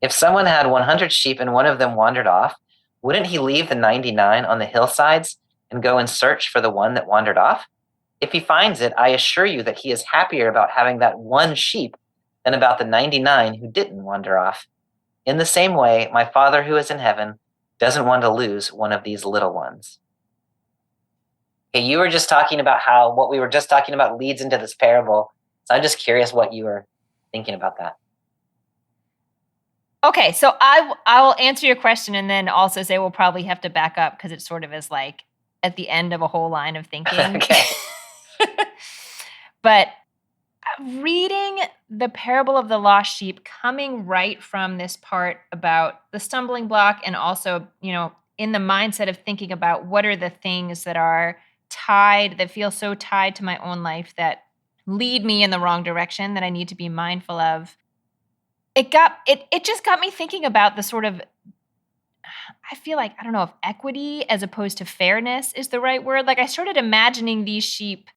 If someone had 100 sheep and one of them wandered off, wouldn't he leave the 99 on the hillsides and go and search for the one that wandered off? If he finds it, I assure you that he is happier about having that one sheep than about the 99 who didn't wander off. In the same way, my Father who is in heaven doesn't want to lose one of these little ones. Okay, you were just talking about how what we were just talking about leads into this parable. So I'm just curious what you were thinking about that. Okay, so I will answer your question and then also say we'll probably have to back up because it sort of is like at the end of a whole line of thinking. Okay. But reading the parable of the lost sheep, coming right from this part about the stumbling block, and also, in the mindset of thinking about what are the things that are tied, that feel so tied to my own life that lead me in the wrong direction that I need to be mindful of. It just got me thinking about the sort of, I feel like, I don't know if equity as opposed to fairness is the right word. Like, I started imagining these sheep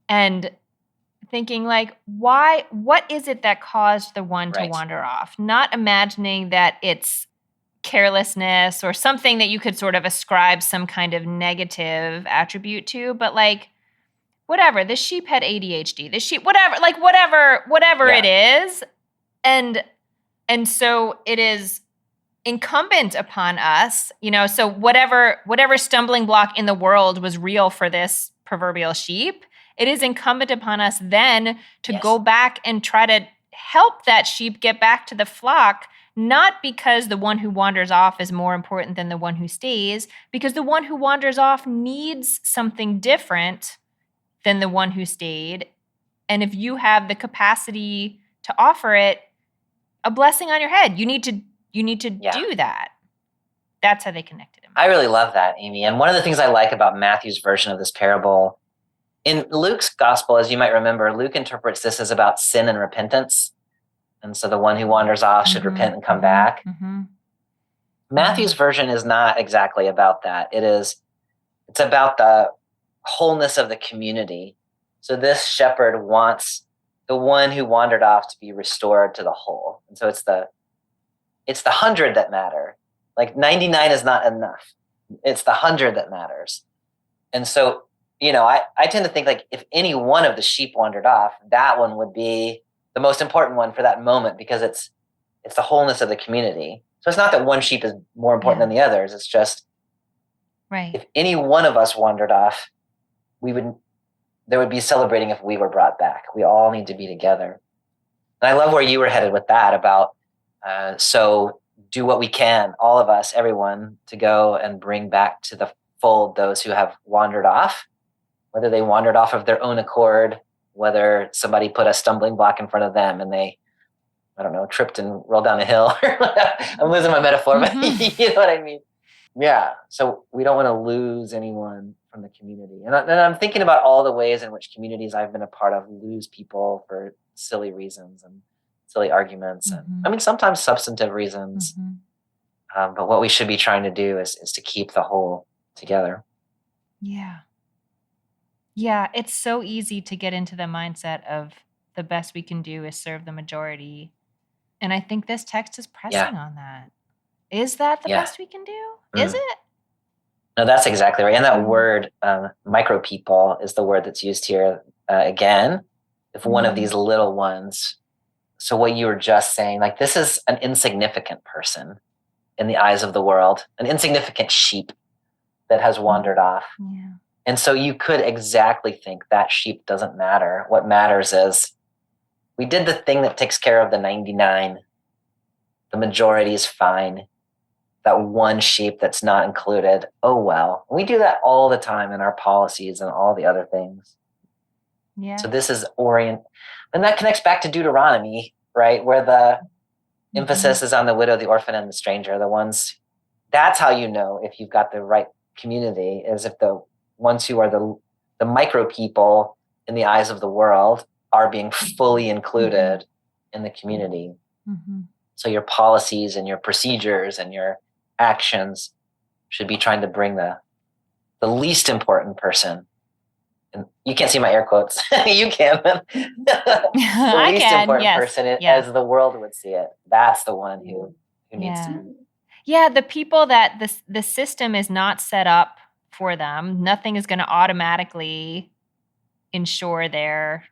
and thinking, like, what is it that caused the one to wander off? Not imagining that it's carelessness or something that you could sort of ascribe some kind of negative attribute to, but like, whatever, the sheep had ADHD, the sheep, whatever it is. And so it is incumbent upon us, so whatever stumbling block in the world was real for this proverbial sheep, it is incumbent upon us then to go back and try to help that sheep get back to the flock, not because the one who wanders off is more important than the one who stays, because the one who wanders off needs something different than the one who stayed. And if you have the capacity to offer it, a blessing on your head, you need to do that. That's how they connected him. I really love that, Amy. And one of the things I like about Matthew's version of this parable, in Luke's gospel, as you might remember, Luke interprets this as about sin and repentance. And so the one who wanders off should repent and come back. Matthew's version is not exactly about that. It's about the wholeness of the community. So this shepherd wants the one who wandered off to be restored to the whole. And so it's the 100 that matter. Like 99 is not enough. It's the 100 that matters. And so, I tend to think, like, if any one of the sheep wandered off, that one would be the most important one for that moment, because it's the wholeness of the community. So it's not that one sheep is more important than the others. It's just, if any one of us wandered off, there would be celebrating if we were brought back. We all need to be together. And I love where you were headed with that about, so do what we can, all of us, everyone, to go and bring back to the fold those who have wandered off, whether they wandered off of their own accord, whether somebody put a stumbling block in front of them and they, I don't know, tripped and rolled down a hill. I'm losing my metaphor, but you know what I mean? Yeah. So we don't want to lose anyone from the community. And I'm thinking about all the ways in which communities I've been a part of lose people for silly reasons and silly arguments. And sometimes substantive reasons. But what we should be trying to do is to keep the whole together. Yeah. Yeah. It's so easy to get into the mindset of the best we can do is serve the majority. And I think this text is pressing on that. Is that the best we can do? Is it? No, that's exactly right. And that word, micro people, is the word that's used here again. If one of these little ones. So what you were just saying, like, this is an insignificant person in the eyes of the world, an insignificant sheep that has wandered off. Yeah. And so you could exactly think that sheep doesn't matter. What matters is we did the thing that takes care of the 99. The majority is fine. That one sheep that's not included, oh well. We do that all the time in our policies and all the other things. Yeah. So this is and that connects back to Deuteronomy, right? Where the emphasis is on the widow, the orphan, and the stranger. The ones, that's how you know if you've got the right community, is if the ones who are the micro people in the eyes of the world are being fully included in the community. So your policies and your procedures and your actions should be trying to bring the least important person. And you can't see my air quotes. You can. The least important person as the world would see it. That's the one who needs to be. Yeah, the people that the system is not set up for them. Nothing is going to automatically ensure their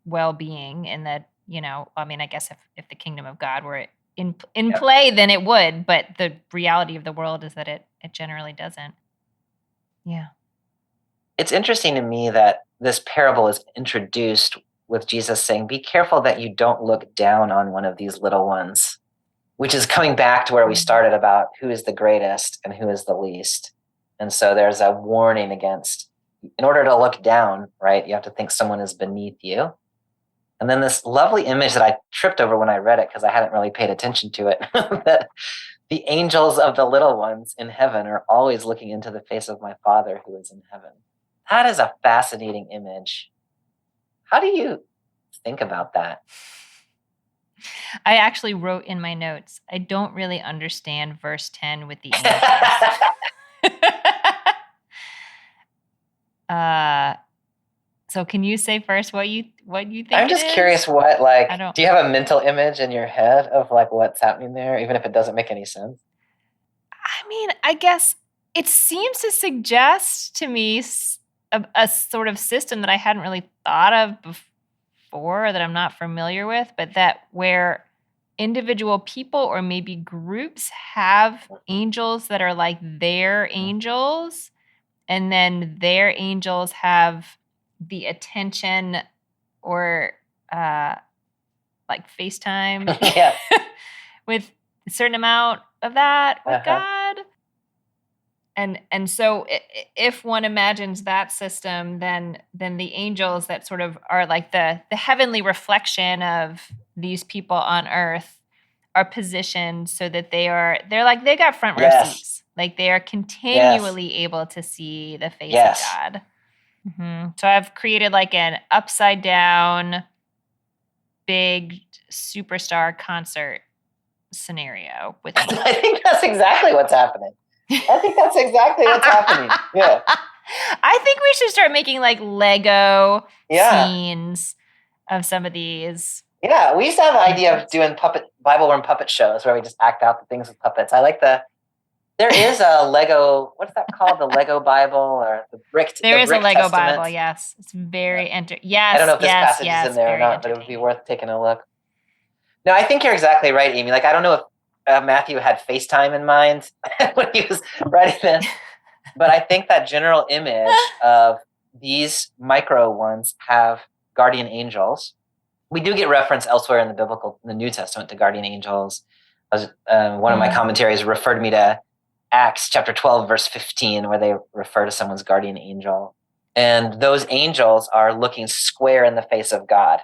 well-being, and that, I guess if the kingdom of God were in play, then it would, but the reality of the world is that it generally doesn't. Yeah. It's interesting to me that this parable is introduced with Jesus saying, be careful that you don't look down on one of these little ones, which is coming back to where we started about who is the greatest and who is the least. And so there's a warning against, in order to look down, right, you have to think someone is beneath you. And then this lovely image that I tripped over when I read it because I hadn't really paid attention to it, that the angels of the little ones in heaven are always looking into the face of my Father who is in heaven. That is a fascinating image. How do you think about that? I actually wrote in my notes, I don't really understand verse 10 with the angels. So can you say first what you think? I'm just curious what, do you have a mental image in your head of what's happening there, even if it doesn't make any sense? I mean, I guess it seems to suggest to me a sort of system that I hadn't really thought of before, that I'm not familiar with, but that where individual people or maybe groups have angels that are like their angels, and then their angels have the attention or like FaceTime with a certain amount of that with God. And so if one imagines that system, then the angels that sort of are like the heavenly reflection of these people on earth are positioned so that they got front row seats. Like they are continually able to see the face of God. Mm-hmm. So I've created like an upside down big superstar concert scenario with me. I think that's exactly what's happening. I think that's exactly what's happening. Yeah. I think we should start making like Lego scenes of some of these. Yeah, we used to have the idea of doing BibleWorm puppet shows where we just act out the things with puppets. I like there is a Lego, what's that called? The Lego Bible or the brick There is a Lego Testament. Bible, yes. It's very yes. I don't know if this passage is in there or not, but it would be worth taking a look. No, I think you're exactly right, Amy. Like, I don't know if Matthew had FaceTime in mind when he was writing this, but I think that general image of these micro ones have guardian angels. We do get reference elsewhere in the New Testament to guardian angels. One of my commentaries referred me to Acts chapter 12, verse 15, where they refer to someone's guardian angel. And those angels are looking square in the face of God.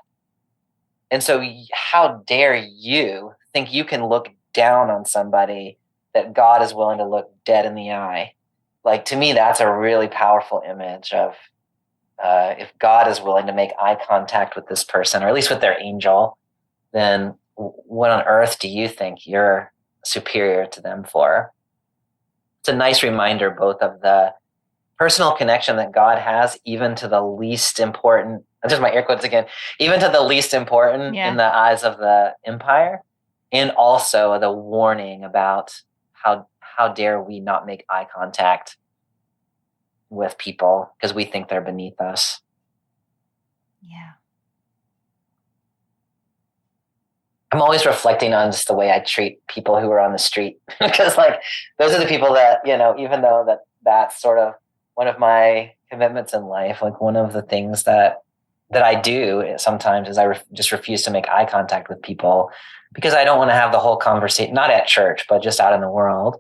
And so how dare you think you can look down on somebody that God is willing to look dead in the eye? Like, to me, that's a really powerful image of if God is willing to make eye contact with this person, or at least with their angel, then what on earth do you think you're superior to them for? It's a nice reminder both of the personal connection that God has even to the least important, just my air quotes again, even to the least important in the eyes of the empire, and also the warning about how dare we not make eye contact with people because we think they're beneath us. Yeah. I'm always reflecting on just the way I treat people who are on the street because those are the people that, even though that's sort of one of my commitments in life, like one of the things that I do sometimes is I just refuse to make eye contact with people because I don't want to have the whole conversation, not at church, but just out in the world.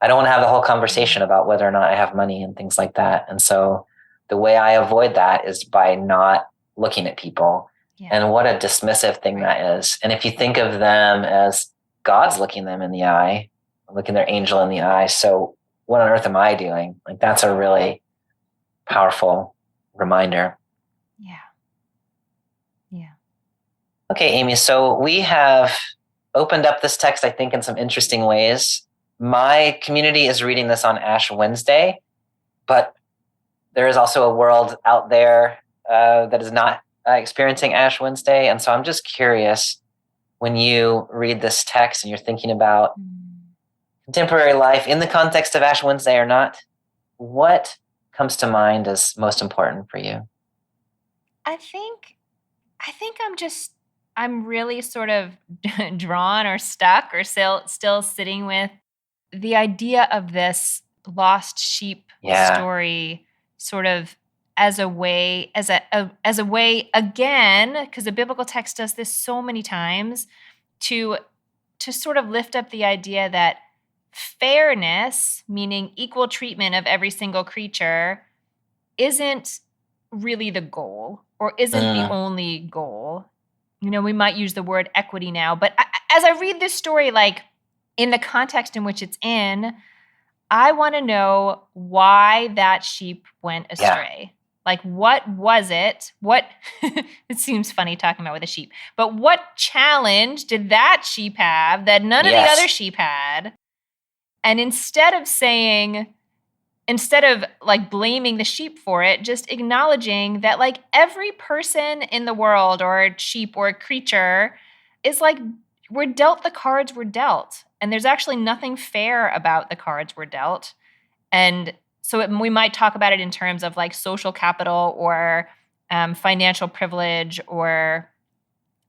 I don't want to have the whole conversation about whether or not I have money and things like that. And so the way I avoid that is by not looking at people. Yeah. And what a dismissive thing that is. And if you think of them as God's looking them in the eye, looking their angel in the eye, so what on earth am I doing? Like, that's a really powerful reminder. Yeah. Yeah. Okay, Amy, so we have opened up this text, I think, in some interesting ways. My community is reading this on Ash Wednesday, but there is also a world out there that is not experiencing Ash Wednesday. And so I'm just curious, when you read this text and you're thinking about contemporary life in the context of Ash Wednesday or not, what comes to mind as most important for you? I think I'm really sort of drawn or stuck or still sitting with the idea of this lost sheep story, sort of as a way again, because the biblical text does this so many times, to sort of lift up the idea that fairness, meaning equal treatment of every single creature, isn't really the goal or isn't the only goal. We might use the word equity now, but as I read this story, like in the context in which it's in, I want to know why that sheep went astray. Yeah. Like, what was it? It seems funny talking about with a sheep, but what challenge did that sheep have that none of the other sheep had? And instead of like blaming the sheep for it, just acknowledging that like every person in the world or sheep or creature is like, we're dealt the cards we're dealt. And there's actually nothing fair about the cards we're dealt. And so we might talk about it in terms of like social capital or financial privilege or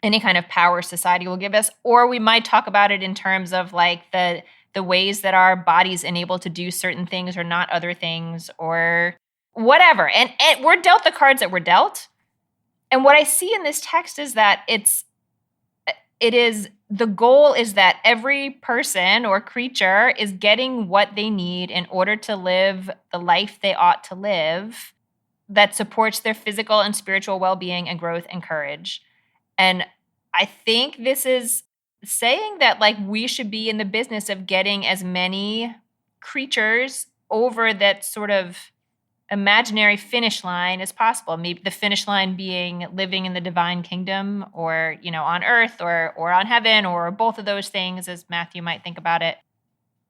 any kind of power society will give us. Or we might talk about it in terms of like the ways that our body's enabled to do certain things or not other things or whatever. And we're dealt the cards that we're dealt. And what I see in this text is that the goal is that every person or creature is getting what they need in order to live the life they ought to live that supports their physical and spiritual well-being and growth and courage. And I think this is saying that like we should be in the business of getting as many creatures over that sort of imaginary finish line as possible. Maybe the finish line being living in the divine kingdom or, on earth or on heaven or both of those things as Matthew might think about it.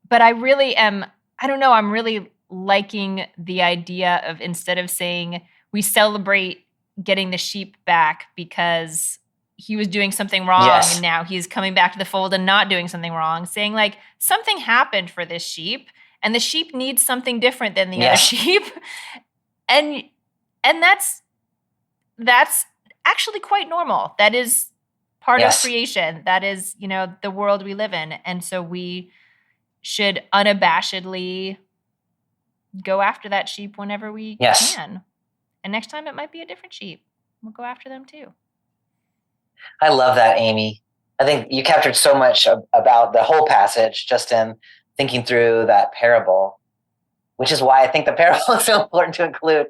But I'm really liking the idea of instead of saying we celebrate getting the sheep back because he was doing something wrong and now he's coming back to the fold and not doing something wrong, saying like something happened for this sheep and the sheep needs something different than the other sheep. And that's actually quite normal. That is part of creation. That is, the world we live in. And so we should unabashedly go after that sheep whenever we can. And next time it might be a different sheep. We'll go after them too. I love that, Amy. I think you captured so much about the whole passage just in thinking through that parable, which is why I think the parable is so important to include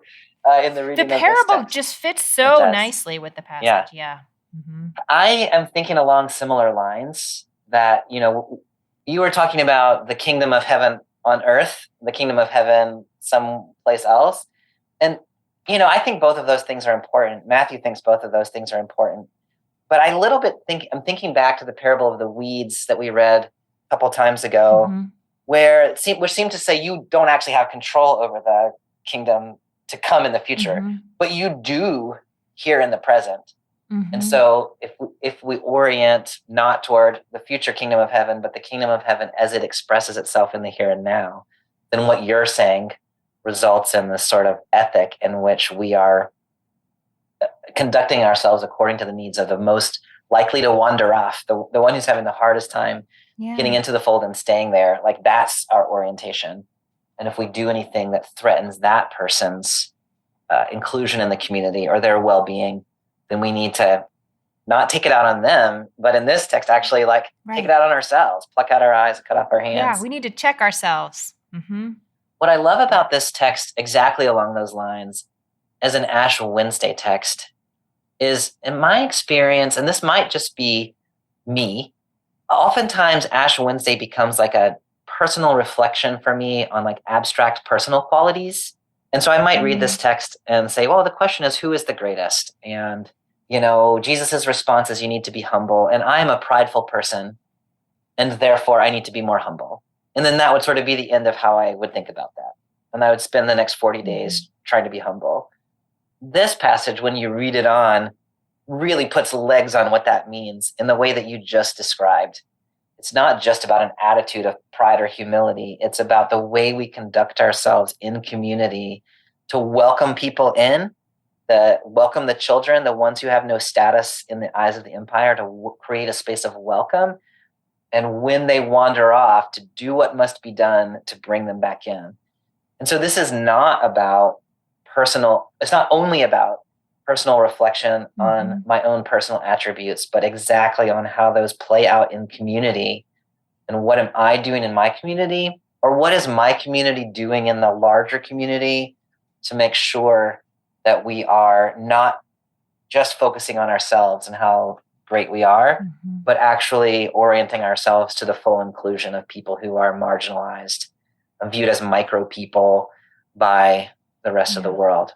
in the reading. The parable just fits so nicely with the passage. Yeah. Mm-hmm. I am thinking along similar lines that, you were talking about the kingdom of heaven on earth, the kingdom of heaven someplace else. And, I think both of those things are important. Matthew thinks both of those things are important. But I'm thinking back to the parable of the weeds that we read a couple times ago, mm-hmm. which seemed to say you don't actually have control over the kingdom to come in the future, mm-hmm. but you do here in the present. Mm-hmm. And so if we orient not toward the future kingdom of heaven, but the kingdom of heaven as it expresses itself in the here and now, then what you're saying results in this sort of ethic in which we are conducting ourselves according to the needs of the most likely to wander off, the one who's having the hardest time getting into the fold and staying there. Like that's our orientation. And if we do anything that threatens that person's inclusion in the community or their well-being, then we need to not take it out on them, but in this text, actually take it out on ourselves, pluck out our eyes, cut off our hands. Yeah, we need to check ourselves. Mm-hmm. What I love about this text, exactly along those lines, as an Ash Wednesday text, is in my experience, and this might just be me, oftentimes Ash Wednesday becomes like a personal reflection for me on like abstract personal qualities. And so I might read this text and say, well, the question is, who is the greatest? And, Jesus's response is you need to be humble. And I'm a prideful person. And therefore I need to be more humble. And then that would sort of be the end of how I would think about that. And I would spend the next 40 days trying to be humble. This passage, when you read it on, really puts legs on what that means in the way that you just described. It's not just about an attitude of pride or humility. It's about the way we conduct ourselves in community to welcome people in, welcome the children, the ones who have no status in the eyes of the empire, to create a space of welcome. And when they wander off, to do what must be done to bring them back in. And so this is not about it's not only about personal reflection on my own personal attributes, but exactly on how those play out in community and what am I doing in my community, or what is my community doing in the larger community to make sure that we are not just focusing on ourselves and how great we are, but actually orienting ourselves to the full inclusion of people who are marginalized and viewed as micro people by the rest of the world.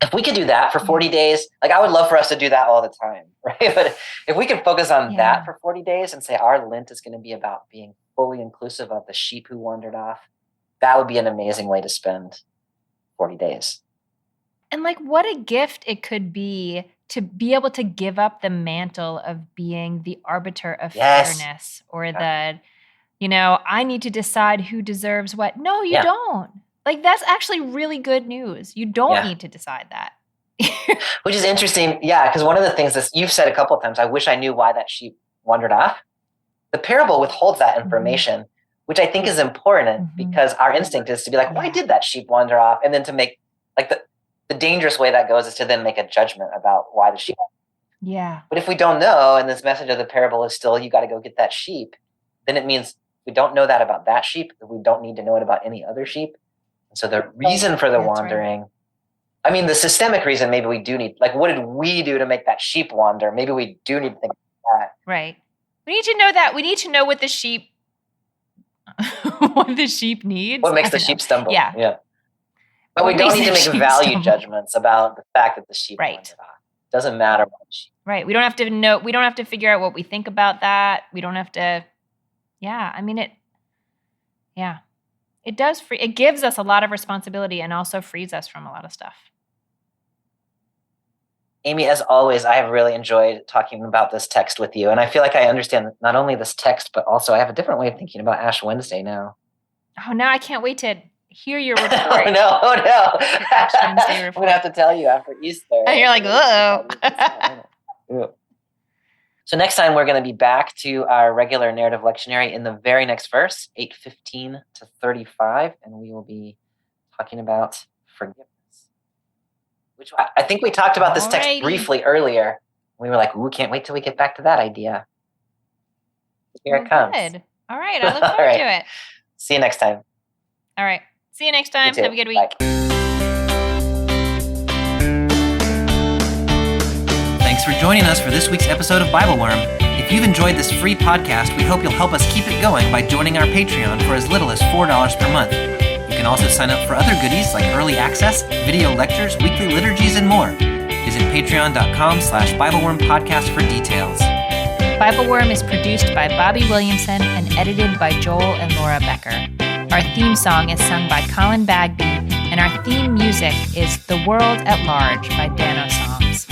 If we could do that for 40 days, like I would love for us to do that all the time, right? But if we could focus on that for 40 days and say our Lent is going to be about being fully inclusive of the sheep who wandered off, that would be an amazing way to spend 40 days. And like what a gift it could be to be able to give up the mantle of being the arbiter of fairness or the, I need to decide who deserves what. No, you don't. Like that's actually really good news. You don't need to decide that. Which is interesting. Yeah, because one of the things that you've said a couple of times, I wish I knew why that sheep wandered off. The parable withholds that information, which I think is important because our instinct is to be like, why did that sheep wander off? And then to make like the dangerous way that goes is to then make a judgment about why the sheep. Yeah. But if we don't know, and this message of the parable is still, you got to go get that sheep, then it means we don't know that about that sheep. We don't need to know it about any other sheep. And so the reason for the wandering, I mean, the systemic reason maybe we do need, like, what did we do to make that sheep wander? Maybe we do need to think about that. Right. We need to know that. We need to know what the sheep, needs. What makes the sheep stumble. Yeah. But we don't need to make value judgments about the fact that the sheep wandered off. It doesn't matter what the sheep. Right. We don't have to know. We don't have to figure out what we think about that. We don't have to. Yeah. I mean, it does it gives us a lot of responsibility and also frees us from a lot of stuff. Amy, as always, I have really enjoyed talking about this text with you. And I feel like I understand not only this text, but also I have a different way of thinking about Ash Wednesday now. Oh, now I can't wait to hear your report. Oh, no. Ash Wednesday report. I'm going to have to tell you after Easter. And you're like, uh-oh. So next time we're going to be back to our regular narrative lectionary in the very next verse, 8:15 to 35, and we will be talking about forgiveness. Which I think we talked about this text briefly earlier. We were like, ooh, can't wait till we get back to that idea. Here it comes. Good. All right, I look forward to it. See you next time. All right. See you next time. Have a good week. Bye. Thanks for joining us for this week's episode of BibleWorm. If you've enjoyed this free podcast, we hope you'll help us keep it going by joining our Patreon for as little as $4 per month. You can also sign up for other goodies like early access, video lectures, weekly liturgies, and more. Visit patreon.com/BibleWorm podcast for details. BibleWorm is produced by Bobby Williamson and edited by Joel and Laura Becker. Our theme song is sung by Colin Bagby, and our theme music is The World at Large by Dano Songs.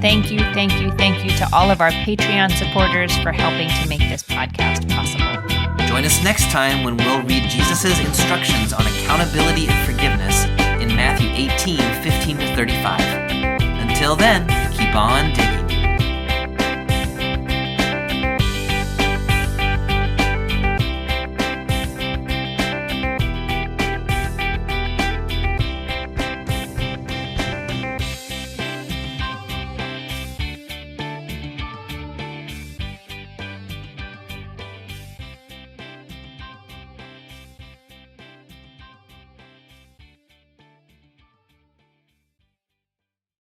Thank you to all of our Patreon supporters for helping to make this podcast possible. Join us next time when we'll read Jesus' instructions on accountability and forgiveness in Matthew 18:15 to 35. Until then, keep on digging.